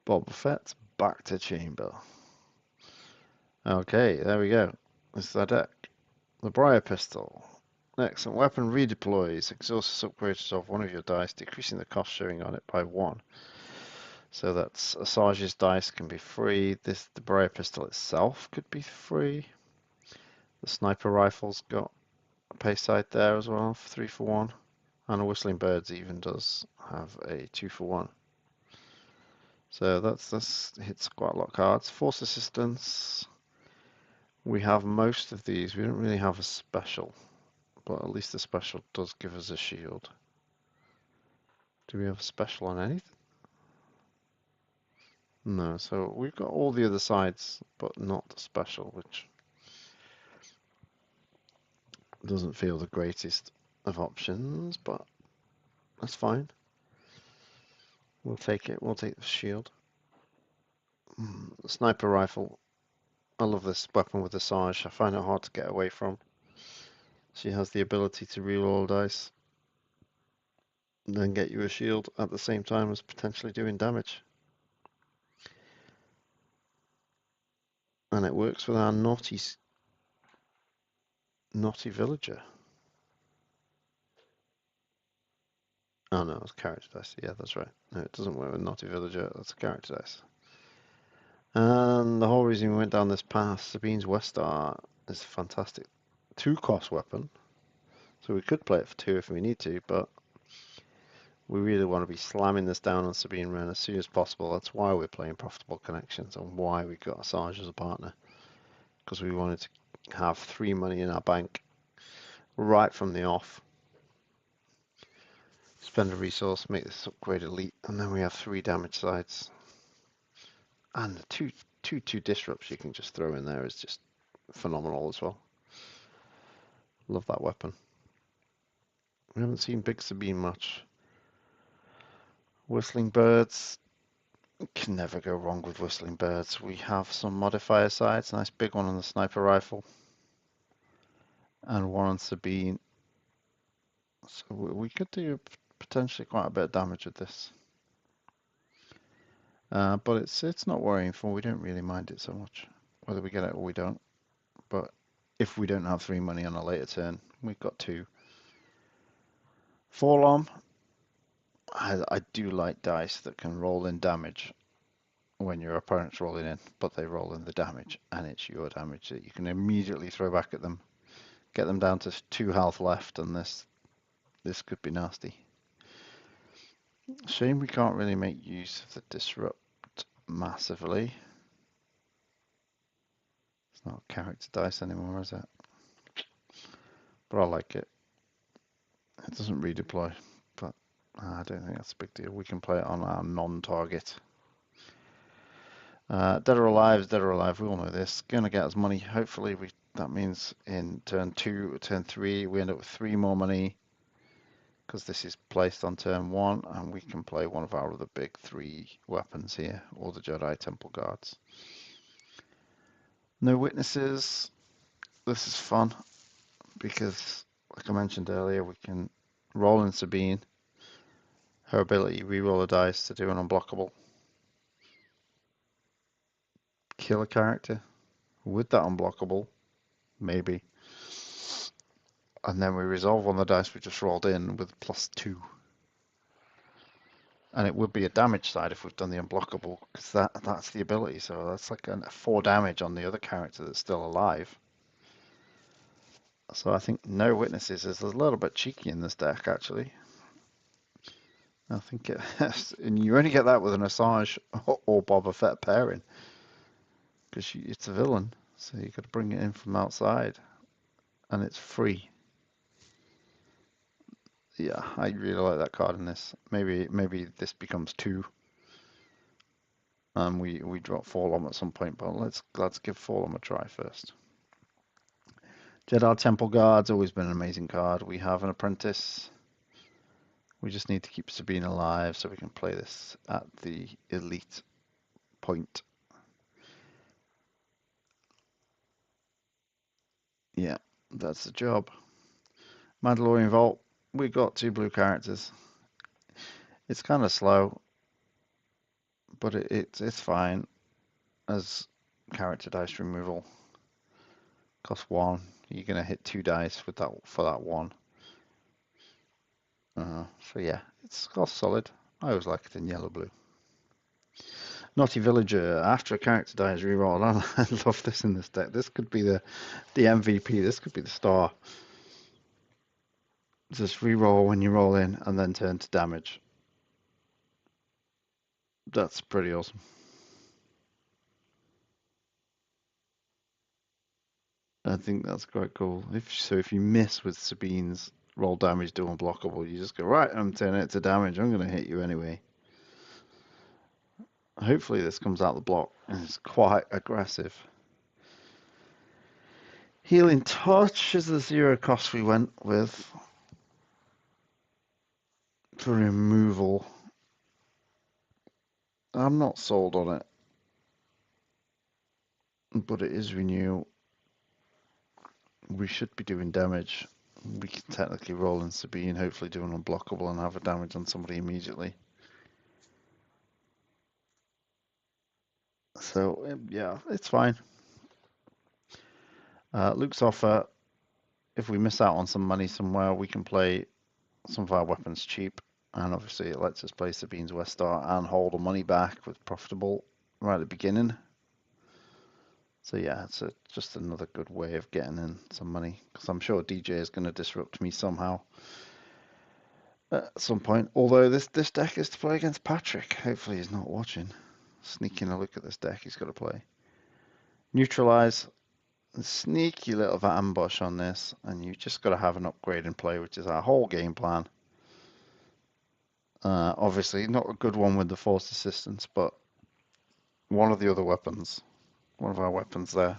Boba Fett's back to chamber. Okay, there we go. This is our deck. The Briar Pistol. Excellent weapon redeploys. Exhausts upgrades of one of your dice, decreasing the cost showing on it by 1. So that's Asajj's dice can be free. The Briar Pistol itself could be free. The Sniper Rifle's got a pay side there as well, 3 for 1. And a Whistling Birds even does have a 2 for 1. So that's hits quite a lot of cards. Force Assistance. We have most of these. We don't really have a special, but at least the special does give us a shield. Do we have a special on anything? No, so we've got all the other sides, but not the special, which doesn't feel the greatest of options, but that's fine. We'll take it. We'll take the shield. Sniper Rifle. I love this weapon with Asajj. I find it hard to get away from. She has the ability to reroll dice and then get you a shield at the same time as potentially doing damage. And it works with our naughty villager. Oh no, it's character dice. Yeah, that's right. No, it doesn't work with naughty villager. That's a character dice. And the whole reason we went down this path, Sabine's Westar is a fantastic 2-cost weapon. So we could play it for 2 if we need to, but we really want to be slamming this down on Sabine Wren as soon as possible. That's why we're playing Profitable Connections and why we got Asajj as a partner. Because we wanted to have 3 money in our bank right from the off. Spend a resource, make this upgrade elite, and then we have 3 damage sides. And the two disrupts you can just throw in there is just phenomenal as well. Love that weapon. We haven't seen Big Sabine much. Whistling Birds. Can never go wrong with Whistling Birds. We have some modifier sides. Nice big one on the Sniper Rifle. And one on Sabine. So we could do potentially quite a bit of damage with this. But it's not worrying for. We don't really mind it so much. Whether we get it or we don't. But if we don't have 3 money on a later turn, we've got 2. Forlom. I do like dice that can roll in damage when your opponent's rolling in, but they roll in the damage, and it's your damage that you can immediately throw back at them. Get them down to 2 health left, and this could be nasty. Shame we can't really make use of the disrupt massively. It's not character dice anymore, is it? But I like it. It doesn't redeploy, but I don't think that's a big deal. We can play it on our non-target. Dead or Alive is Dead or Alive. We all know this. Going to get us money. Hopefully, that means in turn 2 or turn 3, we end up with 3 more money because this is placed on turn 1, and we can play one of our other big 3 weapons here, or the Jedi Temple Guards. No witnesses. This is fun because, like I mentioned earlier, we can roll in Sabine. Her ability, re-roll a dice to do an unblockable. Kill a character with that unblockable, maybe. And then we resolve on the dice we just rolled in with +2. And it would be a damage side if we've done the unblockable, because that's the ability. So that's like a 4 damage on the other character that's still alive. So I think no witnesses is a little bit cheeky in this deck, actually. I think and you only get that with an Asajj or Boba Fett pairing, because it's a villain, so you got to bring it in from outside, and it's free. Yeah, I really like that card in this. Maybe this becomes 2, and we drop Forlom at some point, but let's give Forlom a try first. Jedi Temple Guard's always been an amazing card. We have an apprentice. We just need to keep Sabine alive so we can play this at the elite point. Yeah, that's the job. Mandalorian Vault. We've got 2 blue characters. It's kind of slow, but it's fine as character dice removal. Cost 1. You're gonna hit 2 dice with that for that 1. So yeah, it's cost solid. I always like it in yellow blue. Naughty Villager. After a character dies, reroll. I love this in this deck. This could be the MVP. This could be the star. Just reroll when you roll in, and then turn to damage. That's pretty awesome. I think that's quite cool. If you miss with Sabine's roll damage, do unblockable, you just go, right, I'm turning it to damage. I'm going to hit you anyway. Hopefully this comes out the block and it's quite aggressive. Healing Touch is the 0 cost we went with for removal. I'm not sold on it, but it is renew. We should be doing damage. We can technically roll in Sabine, hopefully do an unblockable and have a damage on somebody immediately. So yeah, it's fine. Luke's offer. If we miss out on some money somewhere, we can play some of our weapons cheap, and obviously it lets us play Sabine's West Star and hold the money back with profitable right at the beginning. So yeah, it's just another good way of getting in some money, because I'm sure DJ is going to disrupt me somehow at some point. Although this deck is to play against Patrick. Hopefully he's not watching. Sneaking a look at this deck he's got to play. Neutralize. A sneaky little ambush on this, and you just got to have an upgrade in play, which is our whole game plan. Obviously, not a good one with the force assistance, but one of the other weapons, one of our weapons there.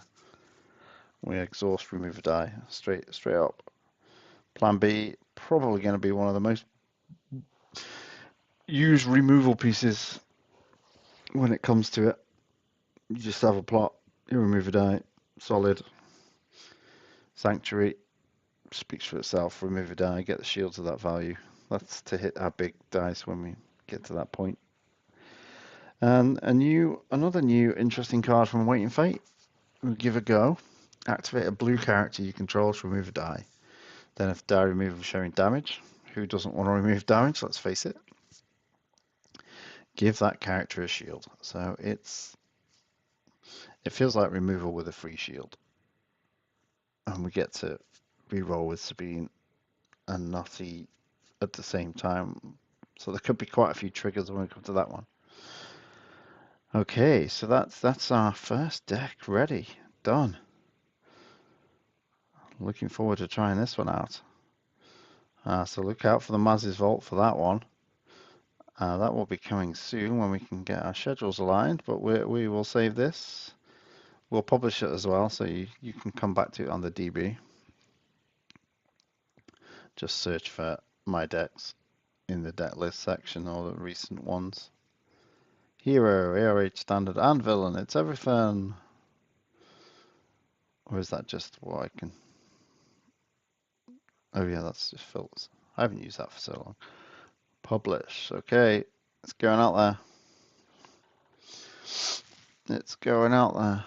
We exhaust, remove a die, straight up. Plan B, probably going to be one of the most used removal pieces when it comes to it. You just have a plot, you remove a die, solid. Sanctuary speaks for itself, remove a die, get the shields of that value. That's to hit our big dice when we get to that point. And another new interesting card from Waiting Fate. We'll give a go. Activate a blue character you control to remove a die. Then if die removal is showing damage, who doesn't want to remove damage? Let's face it. Give that character a shield. So it feels like removal with a free shield. And we get to reroll with Sabine and Naughty at the same time. So there could be quite a few triggers when we come to that one. Okay, so that's our first deck ready, done. Looking forward to trying this one out. So look out for the Maz's Vault for that one. That will be coming soon when we can get our schedules aligned, but we will save this. We'll publish it as well, so you can come back to it on the DB. Just search for my decks in the deck list section, or the recent ones. Hero, ARH, standard, and villain. It's everything. Or is that just what I can... Oh yeah, that's just filters. I haven't used that for so long. Publish. Okay, it's going out there. It's going out there.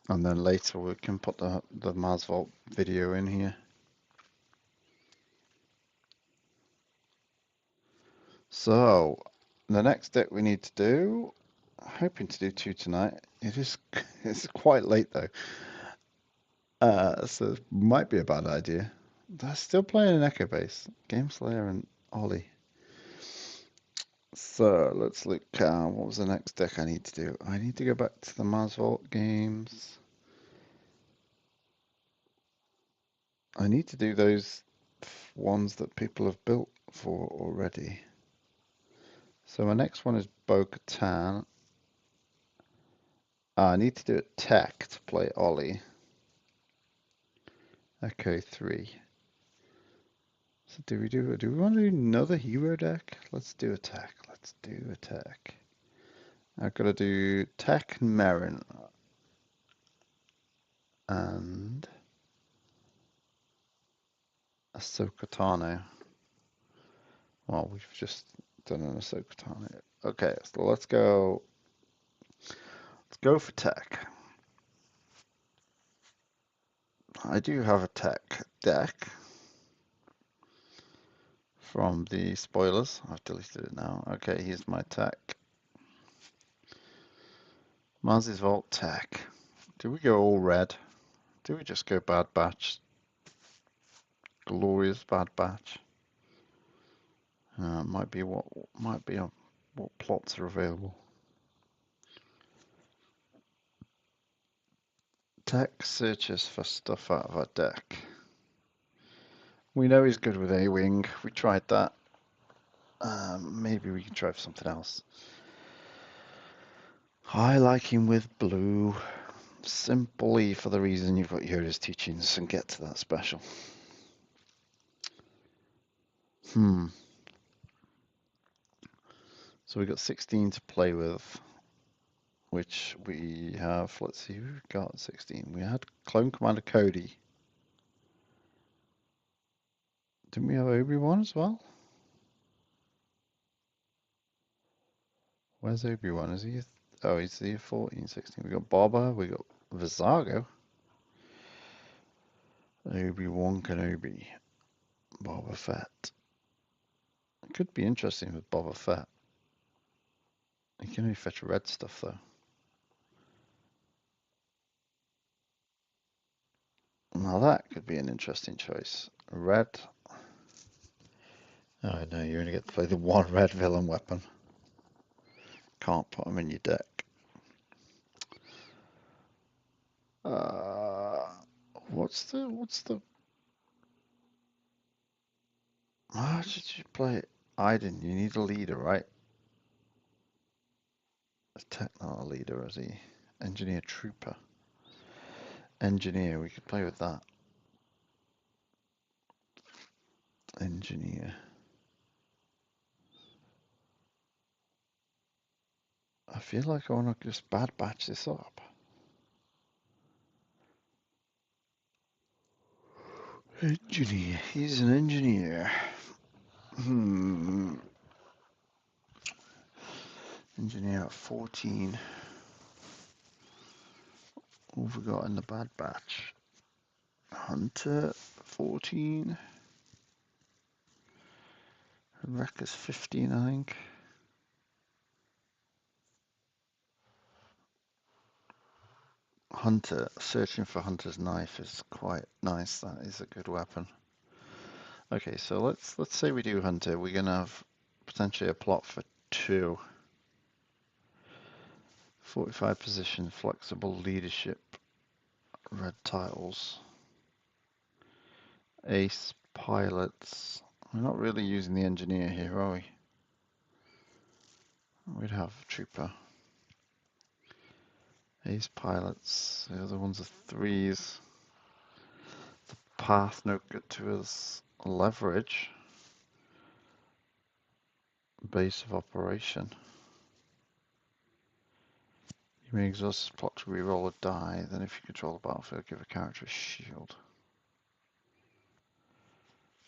And then later we can put the Mars Vault video in here. So, the next deck we need to do, hoping to do 2 tonight. It's quite late though. So it might be a bad idea. They're still playing an Echo Base. Game Slayer and Ollie. So let's look, what was the next deck I need to do? I need to go back to the Mars Vault games. I need to do those ones that people have built for already. So my next one is Bo-Katan. I need to do a tech to play Ollie. Echo 3. So do we want to do another hero deck? Let's do a tech. Let's do a tech. I've got to do Tech Merrin and Ahsoka Tano. Well, we've just done an Ahsoka Tano. Okay, so let's go. Let's go for tech. I do have a tech deck from the spoilers. I've deleted it now. Okay, here's my tech. Mars's Vault tech. Do we go all red? Do we just go Bad Batch? Glorious Bad Batch. Might be what plots are available. Tech searches for stuff out of our deck. We know he's good with A-Wing. We tried that. Maybe we can try for something else. I like him with blue. Simply for the reason you've got Yoda's teachings and get to that special. So we got 16 to play with, which we have. Let's see who we've got 16. We had Clone Commander Cody. Didn't we have Obi-Wan as well? Where's Obi-Wan? Is he? Oh, he's the 14, 16. We got Boba. We got Vizago. Obi-Wan Kenobi. Boba Fett. It could be interesting with Boba Fett. You can only fetch red stuff though. Now that could be an interesting choice. Red. Oh no, you only get to play the one red villain weapon. Can't put them in your deck. What's the? How should you play it? Iden, you need a leader, right? A tech, not a leader, is he? Engineer Trooper. Engineer, we could play with that. Engineer. I feel like I want to just Bad Batch this up. Engineer. He's an engineer. Engineer at 14. What have we got in the Bad Batch? Hunter 14. Wrecker's 15, I think. Hunter, searching for Hunter's knife is quite nice. That is a good weapon. Okay, so let's say we do Hunter. We're gonna have potentially a plot for 2. 45 position, flexible leadership, red titles, ace pilots. We're not really using the engineer here, are we? We'd have trooper. Ace pilots. The other ones are threes. The path no good to us. Leverage. Base of operation. You may exhaust this plot to reroll a die, then if you control the battlefield, give a character a shield.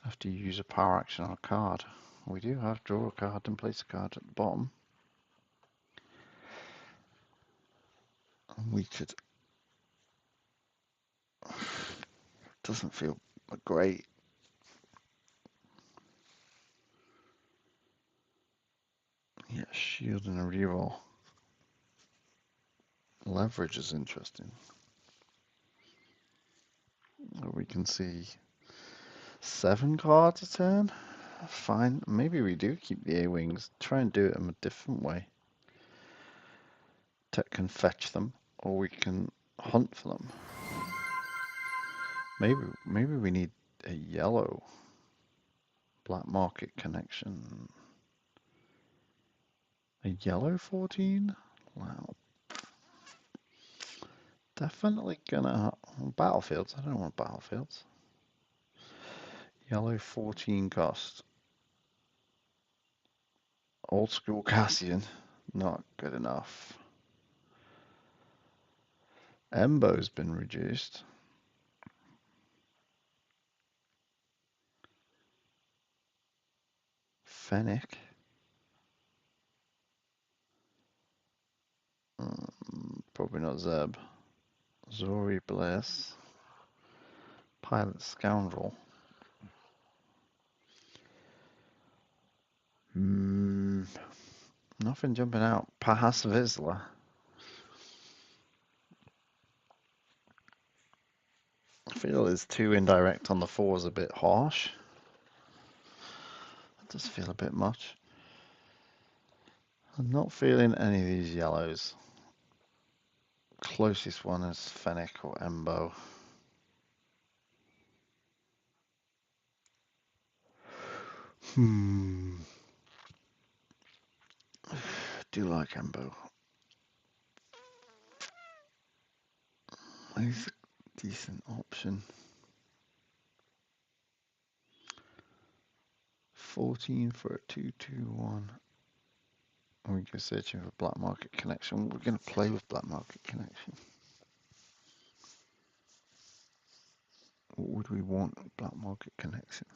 After you use a power action on a card. We do have draw a card and place a card at the bottom. And we could... Doesn't feel great. Yeah, shield and a reroll. Leverage is interesting. We can see 7 cards a turn. Fine. Maybe we do keep the A-wings. Try and do it in a different way. Tech can fetch them, or we can hunt for them. Maybe we need a yellow black market connection. A yellow 14? Wow. Definitely gonna battlefields. I don't want battlefields. Yellow 14 cost. Old school Cassian, not good enough. Embo's been reduced. Fennec. Probably not Zeb. Zori Bliss. Pilot Scoundrel. Nothing jumping out. Pahas Vizsla. I feel his 2 indirect on the 4 is a bit harsh. It does feel a bit much. I'm not feeling any of these yellows. Closest one is Fennec or Embo. Do like Embo. He's a decent option. 14 for a 2-2-1. We go searching for black market connection. We're going to play with black market connection. What would we want with black market connection?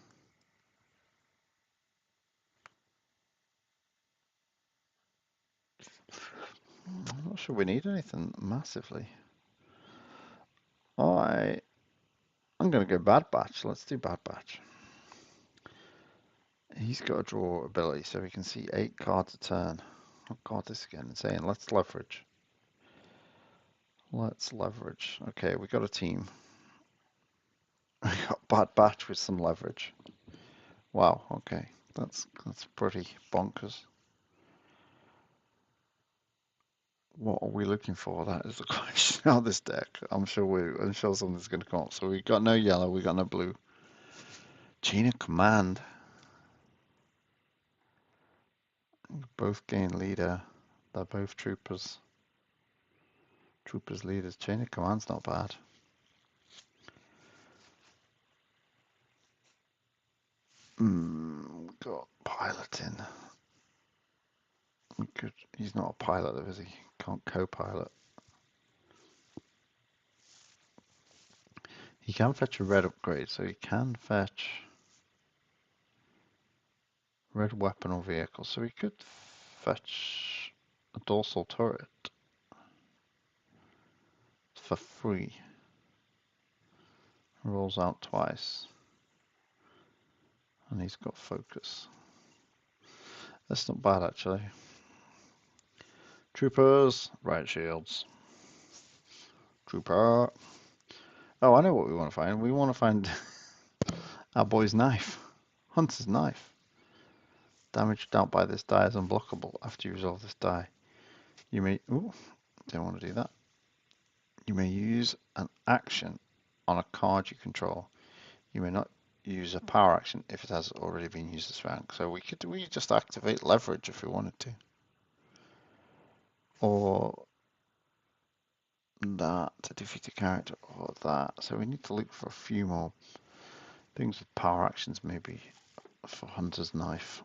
I'm not sure we need anything massively. I'm going to go Bad Batch. Let's do Bad Batch. He's got a draw ability, so we can see 8 cards a turn. Oh god, this is getting insane. Let's leverage. Let's leverage. Okay, we got a team. We got Bad Batch with some leverage. Wow, okay. That's pretty bonkers. What are we looking for? That is the question on this deck. I'm sure something's going to come up. So we got no yellow, we got no blue. Chain of Command. Both gain leader. They're both troopers. Troopers leaders. Chain of Command's not bad. Got piloting. He's not a pilot though, is he? Can't co-pilot. He can fetch a red upgrade, so he can fetch red weapon or vehicle. So he could fetch a dorsal turret for free. Rolls out twice. And he's got focus. That's not bad actually. Troopers, right shields. Trooper. Oh, I know what we want to find. We want to find our boy's knife. Hunter's knife. Damage dealt by this die is unblockable after you resolve this die. You may... Ooh, don't want to do that. You may use an action on a card you control. You may not use a power action if it has already been used this round. So we just activate leverage if we wanted to, or that to defeat a character, or that. So we need to look for a few more things with power actions, maybe for Hunter's Knife.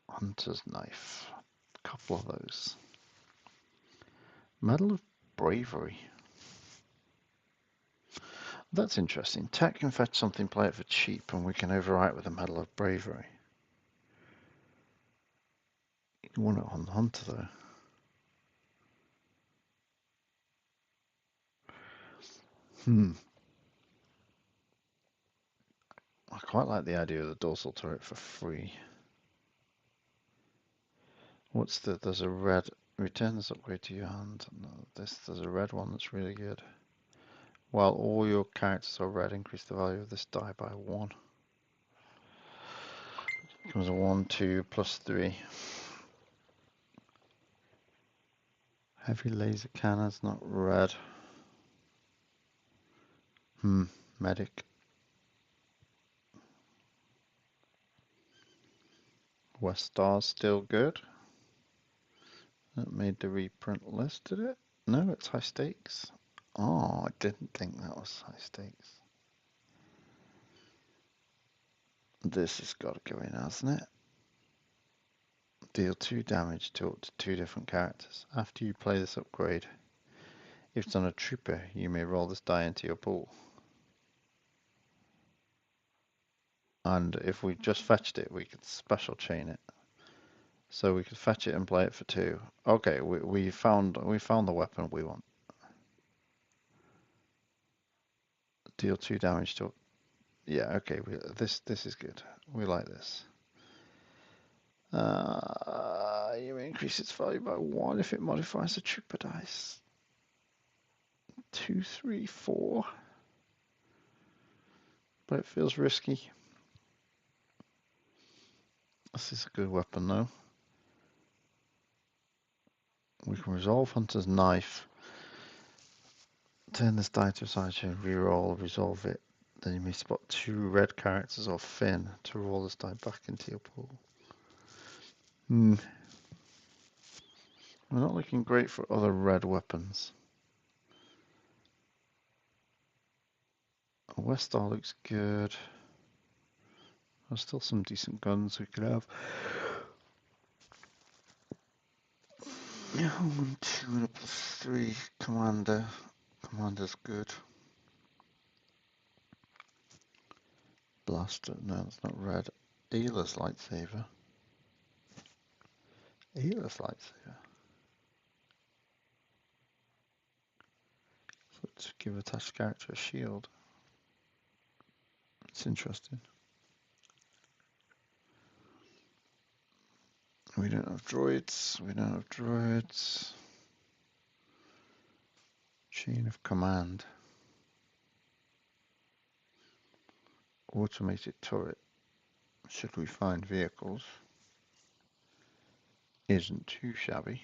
Hunter's Knife, a couple of those. Medal of Bravery. That's interesting. Tech can fetch something, play it for cheap, and we can overwrite with a Medal of Bravery. You want it on Hunter though. I quite like the idea of the dorsal turret for free. There's a red, return this upgrade to your hand. No, there's a red one that's really good. While all your characters are red, increase the value of this die by 1. Becomes a 1, 2, plus 3. Heavy laser cannons, not red. Medic. West Star's still good. That made the reprint list, did it? No, it's high stakes. Oh, I didn't think that was high stakes. This has got to go in, hasn't it? Deal 2 damage to up to 2 different characters. After you play this upgrade, if it's on a trooper, you may roll this die into your pool. And if we just fetched it, we could special chain it. So we could fetch it and play it for 2. Okay, we found the weapon we want. Deal 2 damage to. Yeah, okay. This is good. We like this. You increase its value by 1 if it modifies the trooper dice. 2, 3, 4. But it feels risky. This is a good weapon though. We can resolve Hunter's Knife. Turn this die to a side chain, reroll, resolve it. Then you may spot 2 red characters or Finn to roll this die back into your pool. We're not looking great for other red weapons. West Star looks good. There's still some decent guns we could have. Yeah, 1, 2, and a plus 3. Commander. Commander's good. Blaster. No, that's not red. Ayla's lightsaber. Ayla's lightsaber. So let's give attached character a shield. It's interesting. We don't have droids. We don't have droids. Chain of command. Automated turret. Should we find vehicles? Isn't too shabby.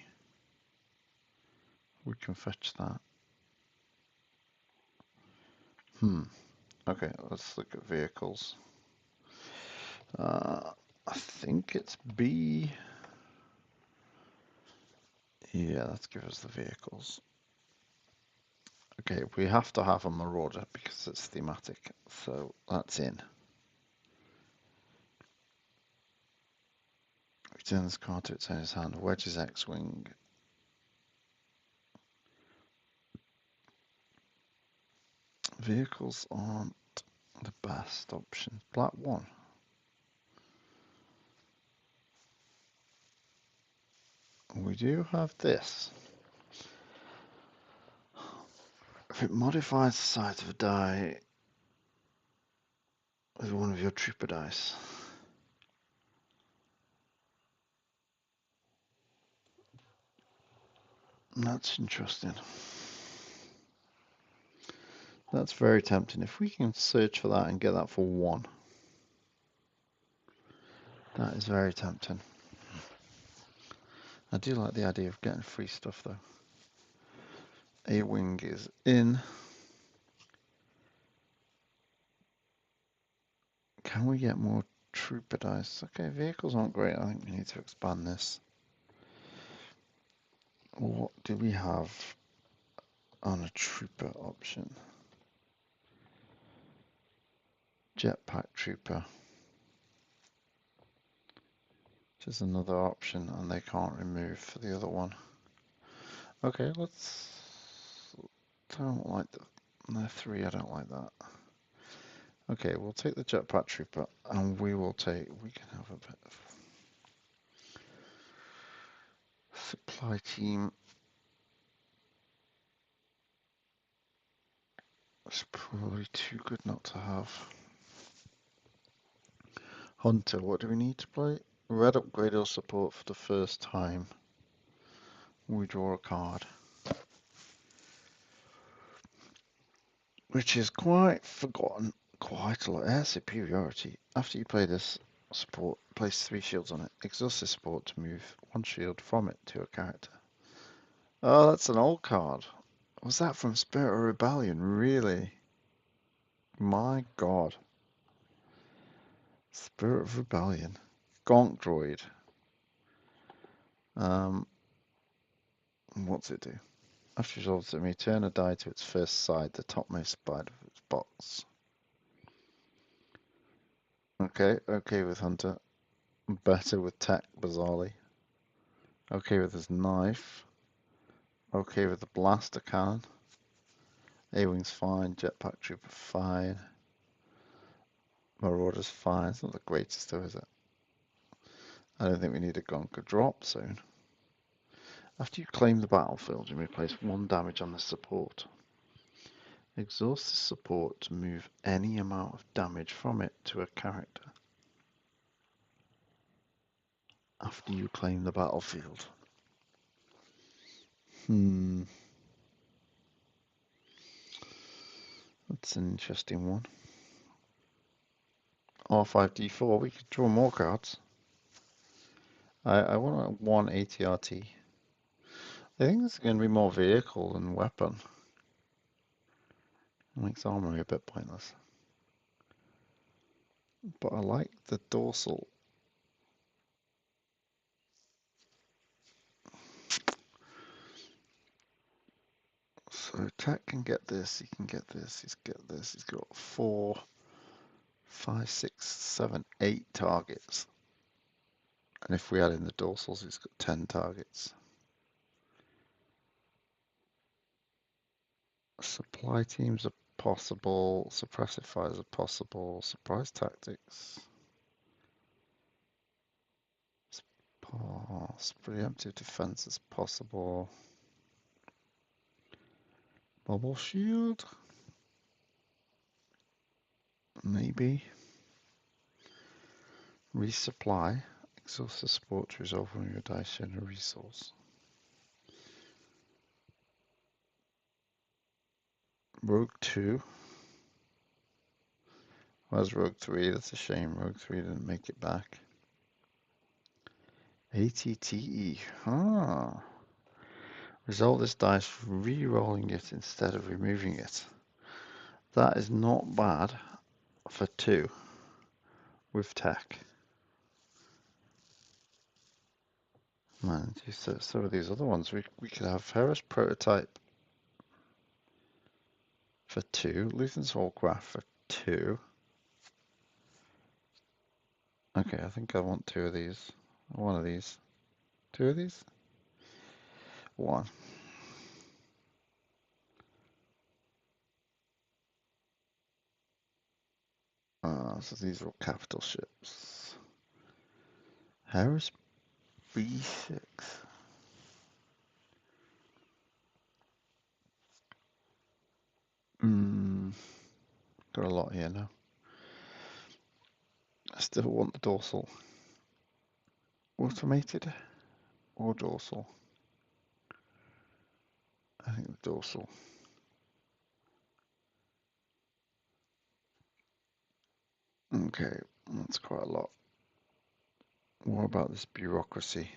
We can fetch that. Okay, let's look at vehicles. I think it's B. Yeah, let's give us the vehicles. Okay, we have to have a Marauder because it's thematic, so that's in. Return this card to its owner's hand. Wedge's X-Wing. Vehicles aren't the best option. Black 1. We do have this. If it modifies the size of a die with one of your trooper dice. That's interesting. That's very tempting. If we can search for that and get that for 1. That is very tempting. I do like the idea of getting free stuff though. A-Wing is in. Can we get more trooper dice? Okay, vehicles aren't great. I think we need to expand this. What do we have on a trooper option? Jetpack trooper. Which is another option, and they can't remove for the other one. Okay, let's. Don't like the 3. I don't like that. Okay, we'll take the jetpack trooper, and we can have a bit of supply team. It's probably too good not to have. Hunter, what do we need to play? Red upgrade or support for the first time. We draw a card. Which is quite forgotten. Quite a lot. Air superiority. After you play this support, place 3 shields on it. Exhaust this support to move 1 shield from it to a character. Oh, that's an old card. Was that from Spirit of Rebellion? Really? My god. Spirit of Rebellion. Gonk Droid. What's it do? After you resolve it, may turn a die to its first side, the topmost side of its box. Okay with Hunter. Better with Tech, bizarrely. Okay with his knife. Okay with the blaster cannon. A-Wing's fine, Jetpack Trooper fine. Marauder's fine. It's not the greatest though, is it? I don't think we need a Gonka drop zone. After you claim the battlefield, you may place 1 damage on the support. Exhaust the support to move any amount of damage from it to a character. After you claim the battlefield. That's an interesting one. R5D4, we could draw more cards. I want 1 ATRT. I think this is going to be more vehicle than weapon. It makes armory a bit pointless. But I like the dorsal. So Tech can get this, he can get this, he's got this, he's got 4, 5, 6, 7, 8 targets. And if we add in the dorsals, he's got 10 targets. Supply teams are possible, suppressive fires are possible, surprise tactics. Preemptive defense is possible. Bubble shield? Maybe. Resupply. Exhaust the support to resolve one of your dice and a resource. Rogue 2. Where's Rogue 3? That's a shame. Rogue 3 didn't make it back. ATTE. Ah. Resolve this dice, re-rolling it instead of removing it. That is not bad for 2 with Tech. Man, some of these other ones, we could have Harris Prototype for 2, Luthen's Holcraft for 2. Okay, I think I want 2 of these. 1 of these. 2 of these? 1. So these are all capital ships. Harris B6. Got a lot here now. I still want the dorsal. Automated or dorsal? I think the dorsal. Okay, that's quite a lot. What about this bureaucracy?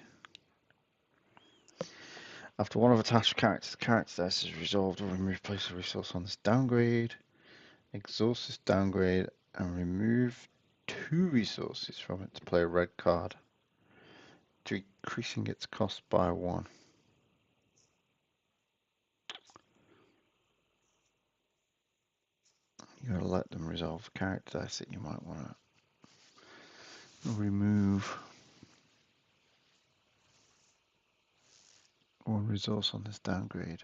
After one of attached characters, the character dice is resolved or remove place a resource on this downgrade. Exhaust this downgrade and remove 2 resources from it to play a red card, decreasing its cost by 1. You gotta let them resolve character dice that you might want to remove 1 resource on this downgrade.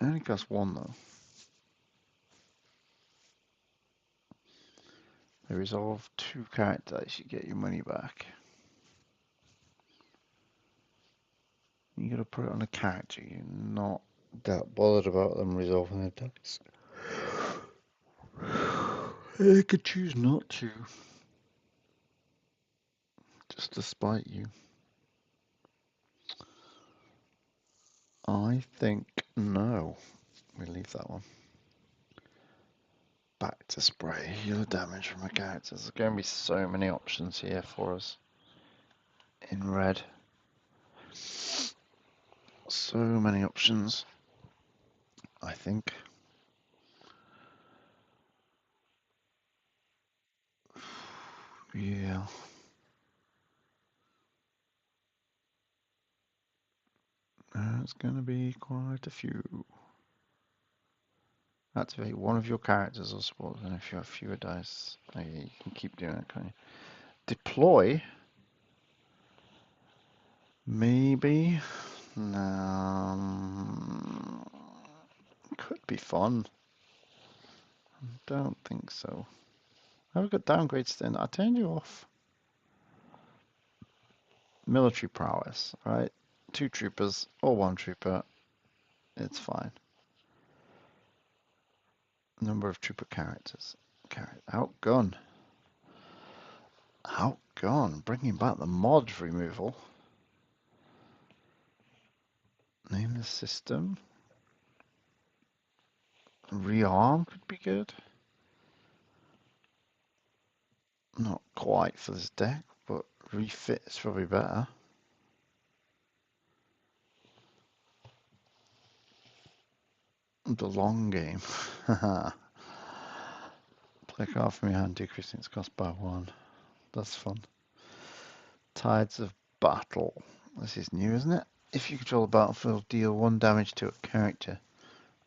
It only costs 1 though. They resolve 2 character dice, you get your money back. You gotta put it on a character, you're not that bothered about them resolving their dice. They could choose not to. Just to spite you. I think no. We leave that one. Back to spray. Heal damage from a character. There's going to be so many options here for us. In red. So many options. I think. Yeah. There's going to be quite a few. Activate one of your characters, I suppose, and if you have fewer dice, you can keep doing it, can't you? Deploy? Maybe. Could be fun. Don't think so. I've got downgrades then. I turned you off. Military prowess, right? 2 troopers or 1 trooper. It's fine. Number of trooper characters. Outgun. Outgun. Bringing back the mod removal. Name the system. Rearm could be good. Not quite for this deck, but refit is probably better. The long game. Play a card from your hand, decreasing its cost by 1. That's fun. Tides of Battle. This is new, isn't it? If you control the battlefield, deal 1 damage to a character.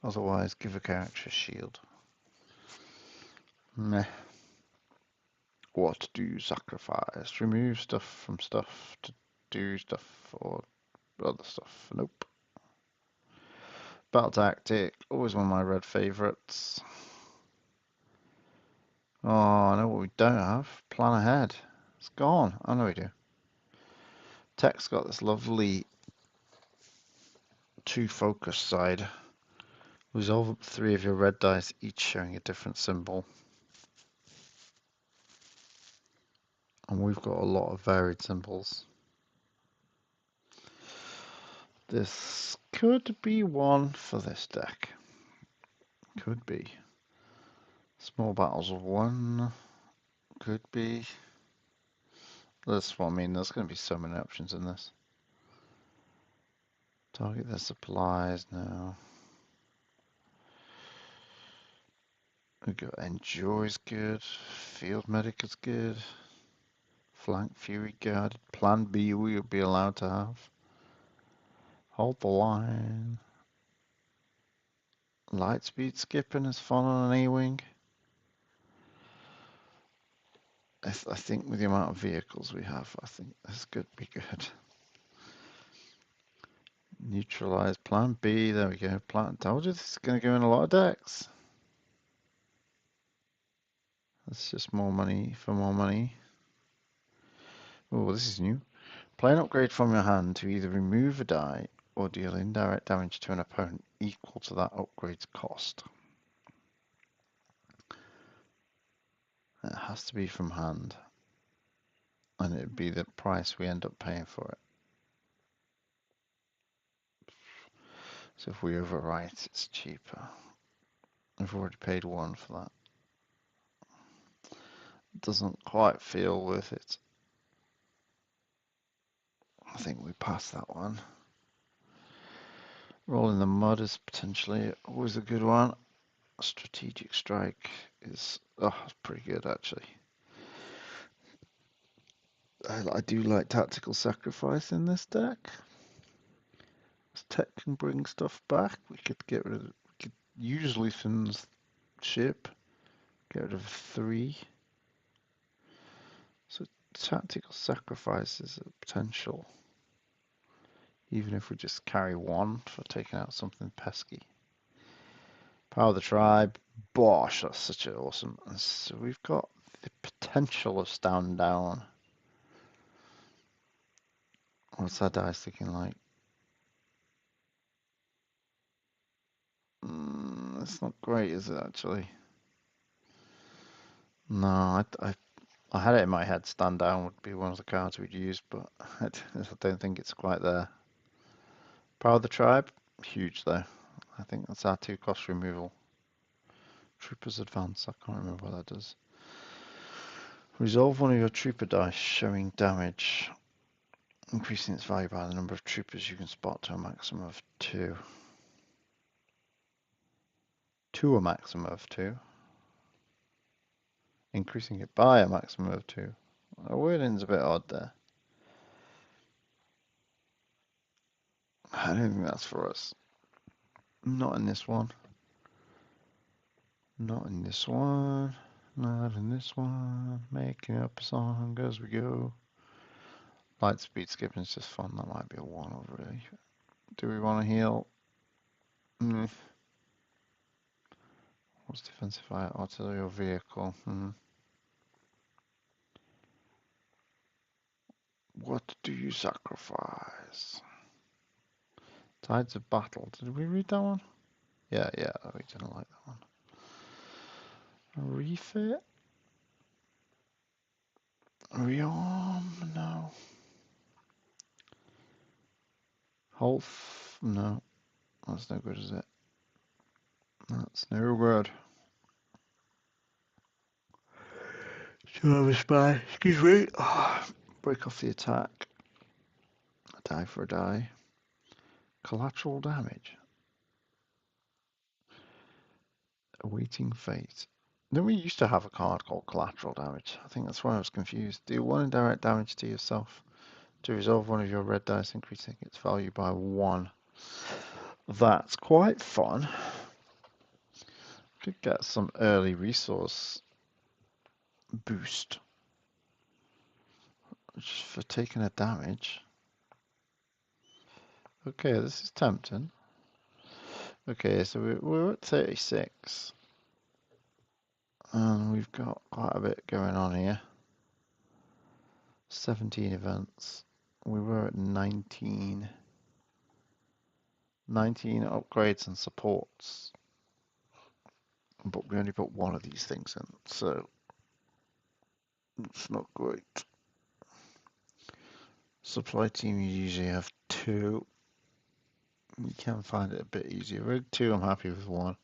Otherwise, give a character a shield. Meh. What do you sacrifice? Remove stuff from stuff to do stuff or other stuff. Nope. Battle Tactic. Always one of my red favourites. Oh, I know what we don't have. Plan ahead. It's gone. I know we do. Tech's got this lovely 2 focus side. Resolve up 3 of your red dice, each showing a different symbol. And we've got a lot of varied symbols. This could be one for this deck. Could be. Small battles of 1. Could be. That's what I mean. There's going to be so many options in this. Target their supplies now. We got Enjoy's good. Field Medic is good. Flank Fury Guarded. Plan B we will be allowed to have. Hold the line. Lightspeed skipping is fun on an A-Wing. I think with the amount of vehicles we have, I think this could be good. Neutralize Plan B. There we go. Told you this is going to go in a lot of decks. That's just more money for more money. Oh, this is new. Play an upgrade from your hand to either remove a die or deal indirect damage to an opponent equal to that upgrade's cost. It has to be from hand. And it would be the price we end up paying for it. So if we overwrite, it's cheaper. I've already paid 1 for that. It doesn't quite feel worth it. I think we passed that one. Roll in the Mud is potentially always a good one. Strategic strike is pretty good actually. I do like tactical sacrifice in this deck. Tech can bring stuff back. We could use Luthen's ship, get rid of 3. So tactical sacrifice is a potential. Even if we just carry 1 for taking out something pesky. Power of the tribe. Bosh, that's such an awesome. So we've got the potential of stand down. What's that dice looking like? It's not great, is it actually? No, I had it in my head. Stand down would be one of the cards we'd use, but I don't think it's quite there. Power of the tribe, huge though. I think that's our 2 cost removal. Troopers advance. I can't remember what that does. Resolve one of your trooper dice showing damage, increasing its value by the number of troopers you can spot to a maximum of 2. To a maximum of 2. Increasing it by a maximum of 2. The wording's a bit odd there. I don't think that's for us. Not in this one. Not in this one. Not in this one. Making up a song as we go. Light speed skipping is just fun. That might be a 1 really. Do we want to heal? What's defensive fire? Artillery or vehicle? What do you sacrifice? Tides of Battle. Did we read that one? Yeah, we didn't like that one. Refit? Rearm? No. Holf? No. That's no good, is it? That's no good. Still have a spy. Excuse me. Break off the attack. A die for a die. Collateral damage. Awaiting fate. Then we used to have a card called collateral damage. I think that's why I was confused. Deal 1 indirect damage to yourself. To resolve one of your red dice, increasing its value by 1. That's quite fun. Could get some early resource boost just for taking a damage. Okay, this is tempting. Okay, so we're at 36. And we've got quite a bit going on here. 17 events. We were at 19. 19 upgrades and supports. But we only put 1 of these things in, so it's not great. Supply team, you usually have 2. You can find it a bit easier. Rogue 2, I'm happy with 1.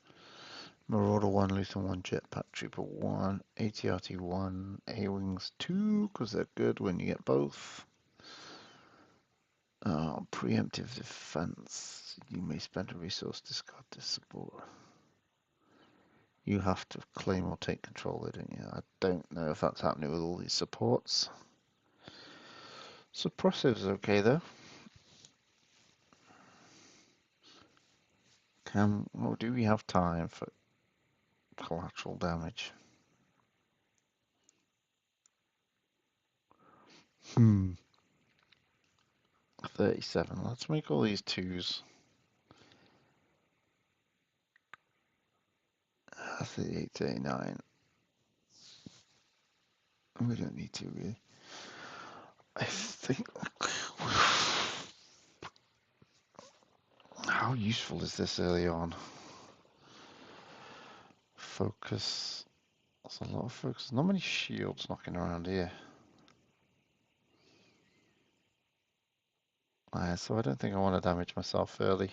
Marauder 1, Lutheran 1, Jetpack Trooper 1, ATRT 1, A-Wings 2, because they're good when you get both. Preemptive defense. You may spend a resource, discard this support. You have to claim or take control, don't you? I don't know if that's happening with all these supports. Suppressive's okay though. Do we have time for collateral damage? 37. Let's make all these 2s. 38, 39. We don't need to really. I think. How useful is this early on? Focus. There's a lot of focus. Not many shields knocking around here. So I don't think I want to damage myself early.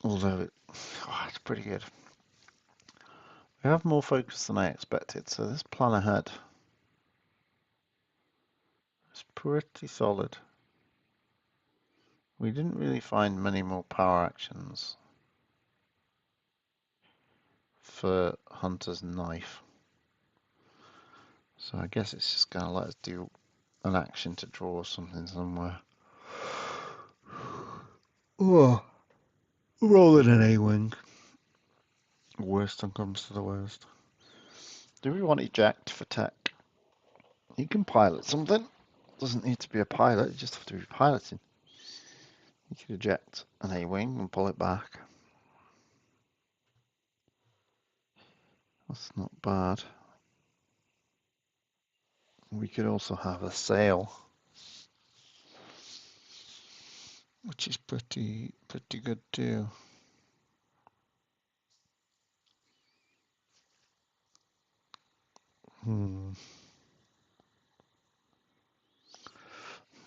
Although it's pretty good. We have more focus than I expected, so this plan ahead is pretty solid. We didn't really find many more power actions. for Hunter's Knife. So I guess it's just going to let us do an action to draw something somewhere. Oh, roll in an A-wing. Worst comes to the worst. Do we want eject for tech? You can pilot something. Doesn't need to be a pilot, you just have to be piloting. You can eject an A-wing and pull it back. That's not bad. We could also have a sail, which is pretty good too.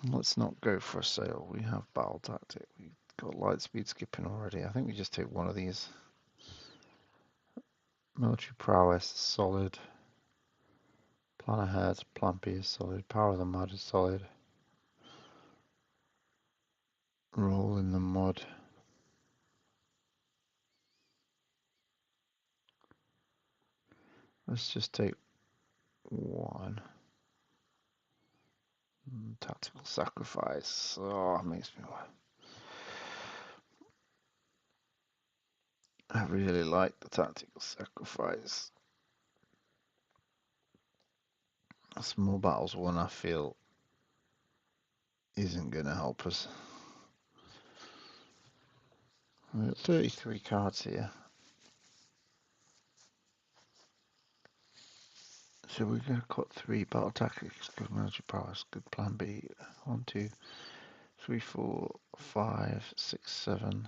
Let's not go for a sail. We have battle tactic. We've got light speed skipping already. I think we just take one of these. Military prowess is solid. Plan ahead. Plan B is solid. Power of the mud is solid. Roll in the mud. Let's just take one. Tactical sacrifice. Oh, it makes me. I really like the tactical sacrifice. Small battles one I feel isn't going to help us. We've got 33 cards here. So we're going to cut 3 battle tactics, good military prowess, good plan B. 1, 2, 3, 4, 5, 6, 7,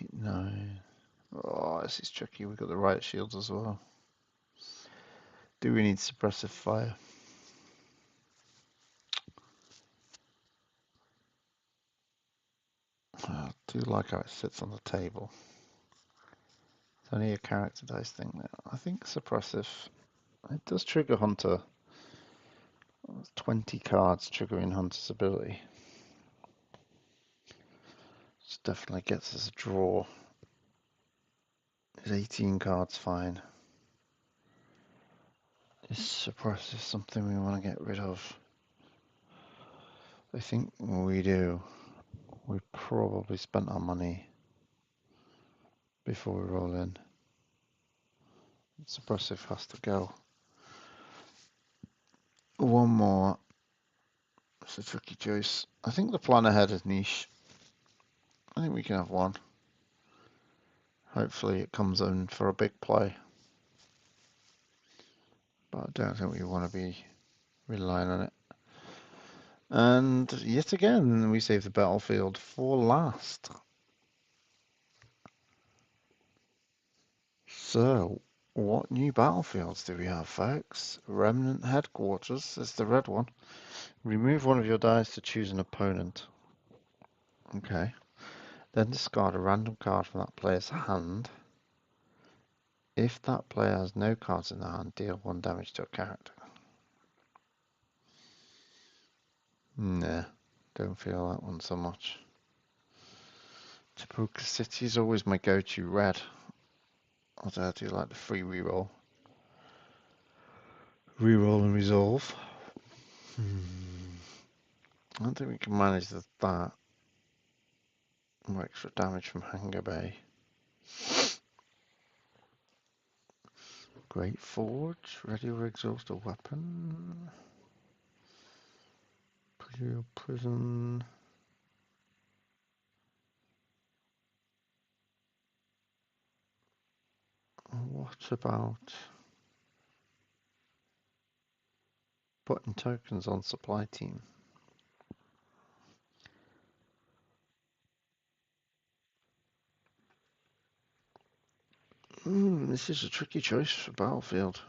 8, 9. Oh, this is tricky. We've got the riot shields as well. Do we need suppressive fire? I do like how it sits on the table. It's only a character dice thing now. I think suppressive. It does trigger Hunter. 20 cards triggering Hunter's ability. This definitely gets us a draw. Is 18 cards fine? Is suppressive something we want to get rid of? I think we do. We probably spent our money before we roll in. Suppressive has to go. One more. It's a tricky choice. I think the plan ahead is niche. I think we can have one. Hopefully it comes in for a big play. But I don't think we want to be relying on it. And yet again, we save the battlefield for last. So, what new battlefields do we have, folks? Remnant Headquarters is the red one. Remove one of your dice to choose an opponent. Okay. Then discard a random card from that player's hand. If that player has no cards in their hand, deal 1 damage to a character. Nah, don't feel that one so much. Tapuka City is always my go-to red. Although I do like the free reroll. Reroll and resolve. I don't think we can manage that. More extra damage from Hangar Bay. Great Forge. Ready or exhaust a weapon. Imperial Prison. What about putting tokens on supply team? This is a tricky choice for Battlefield.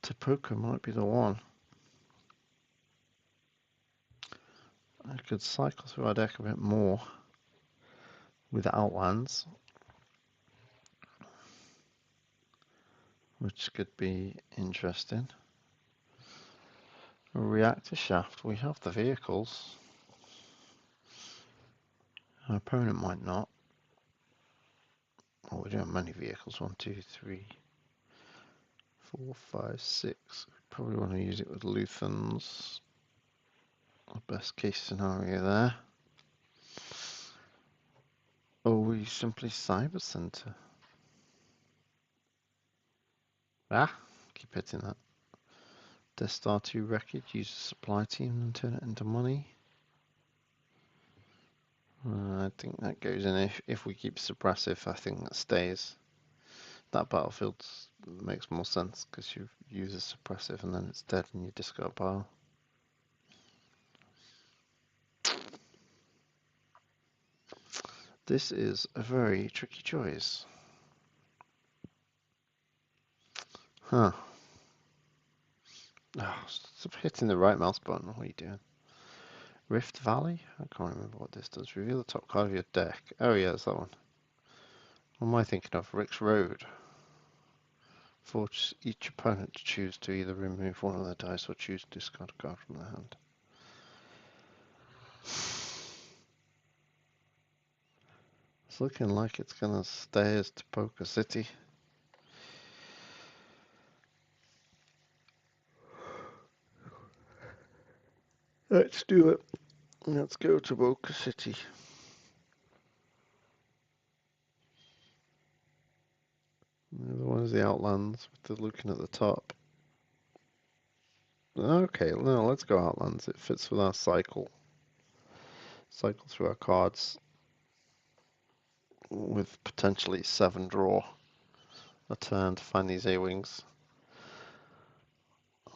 Tapuka might be the one. I could cycle through our deck a bit more with Outlands, which could be interesting. Reactor Shaft, we have the vehicles. Our opponent might not. Oh, we don't have many vehicles. 1, 2, 3, 4, 5, 6. Probably want to use it with Luthans. The best case scenario there. Or we simply Cyber Center. Ah, keep hitting that. Death Star 2 wreckage, use the supply team and turn it into money. I think that goes in if we keep suppressive. I think that stays. That battlefield makes more sense because you use a suppressive and then it's dead and you discard pile. This is a very tricky choice. Huh. Oh, stop hitting the right mouse button. What are you doing? Rift Valley? I can't remember what this does. Reveal the top card of your deck. Oh yeah, it's that one. What am I thinking of? Rick's Road. Force each opponent to choose to either remove one of their dice or choose to discard a card from their hand. It's looking like it's gonna stay as Poker City. Let's do it. Let's go to Poker City. The other one is the Outlands with the looking at the top. Okay, no, let's go Outlands. It fits with our cycle. Cycle through our cards with potentially 7 draw a turn to find these A-Wings.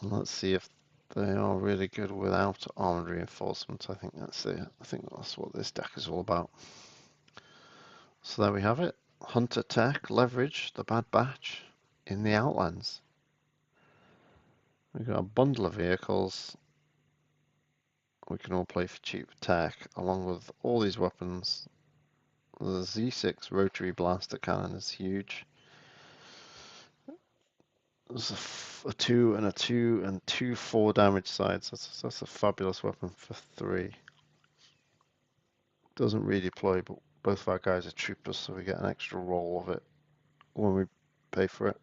And let's see if they are really good without armored reinforcements. I think that's it. I think that's what this deck is all about. So there we have it. Hunter Tech, Leverage, the Bad Batch in the Outlands. We've got a bundle of vehicles. We can all play for cheap tech, along with all these weapons. The Z6 rotary blaster cannon is huge. There's a 2 and a 2 and 2 4 damage sides. That's a fabulous weapon for 3. Doesn't redeploy, but both of our guys are troopers, so we get an extra roll of it when we pay for it.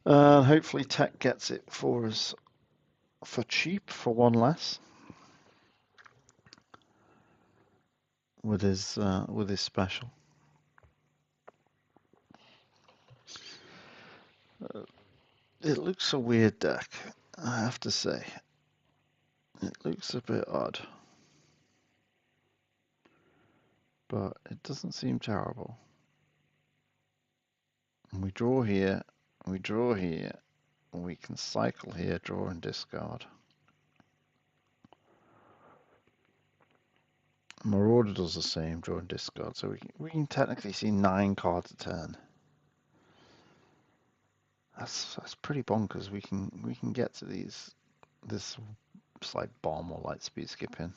And hopefully Tech gets it for us for cheap, for 1 less. With his special. It looks a weird deck, I have to say. It looks a bit odd. But it doesn't seem terrible. And we draw here, we draw here, and we can cycle here, draw and discard. Marauder does the same, draw and discard, so we can technically see 9 cards a turn. That's pretty bonkers. We can get to this slight bomb or light speed skipping.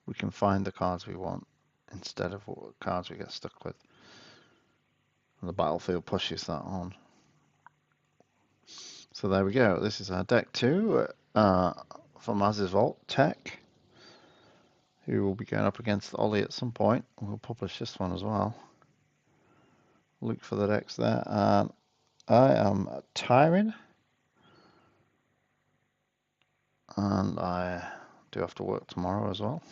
We can find the cards we want instead of what cards we get stuck with. And the battlefield pushes that on. So there we go. This is our deck 2 from Maz's Vault Tech, who will be going up against Ollie at some point. We'll publish this one as well. Look for the decks there. And I am Tyrion. And I do have to work tomorrow as well.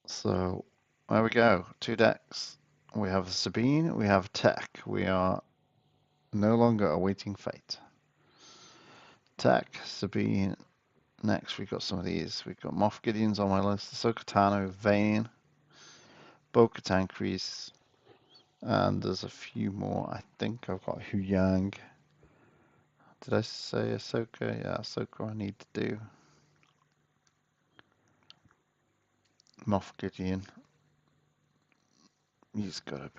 So there we go. 2 decks. We have Sabine, we have Tech. We are no longer awaiting fate. Tech, Sabine. Next, we've got some of these. We've got Moff Gideon's on my list. Ahsoka Tano, Vane, Bo-Katan Kryze, and there's a few more. I think I've got Huyang. Did I say Ahsoka? Yeah, Ahsoka I need to do. Moff Gideon. He's gotta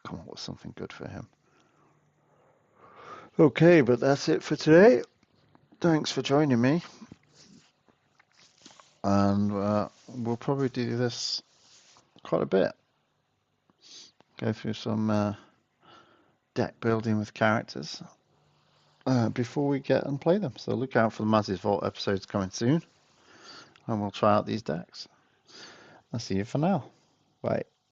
come up with something good for him. Okay, but that's it for today. Thanks for joining me. And we'll probably do this quite a bit. Go through some deck building with characters before we get and play them. So look out for the Maz's Vault episodes coming soon. And we'll try out these decks. I'll see you for now. Bye.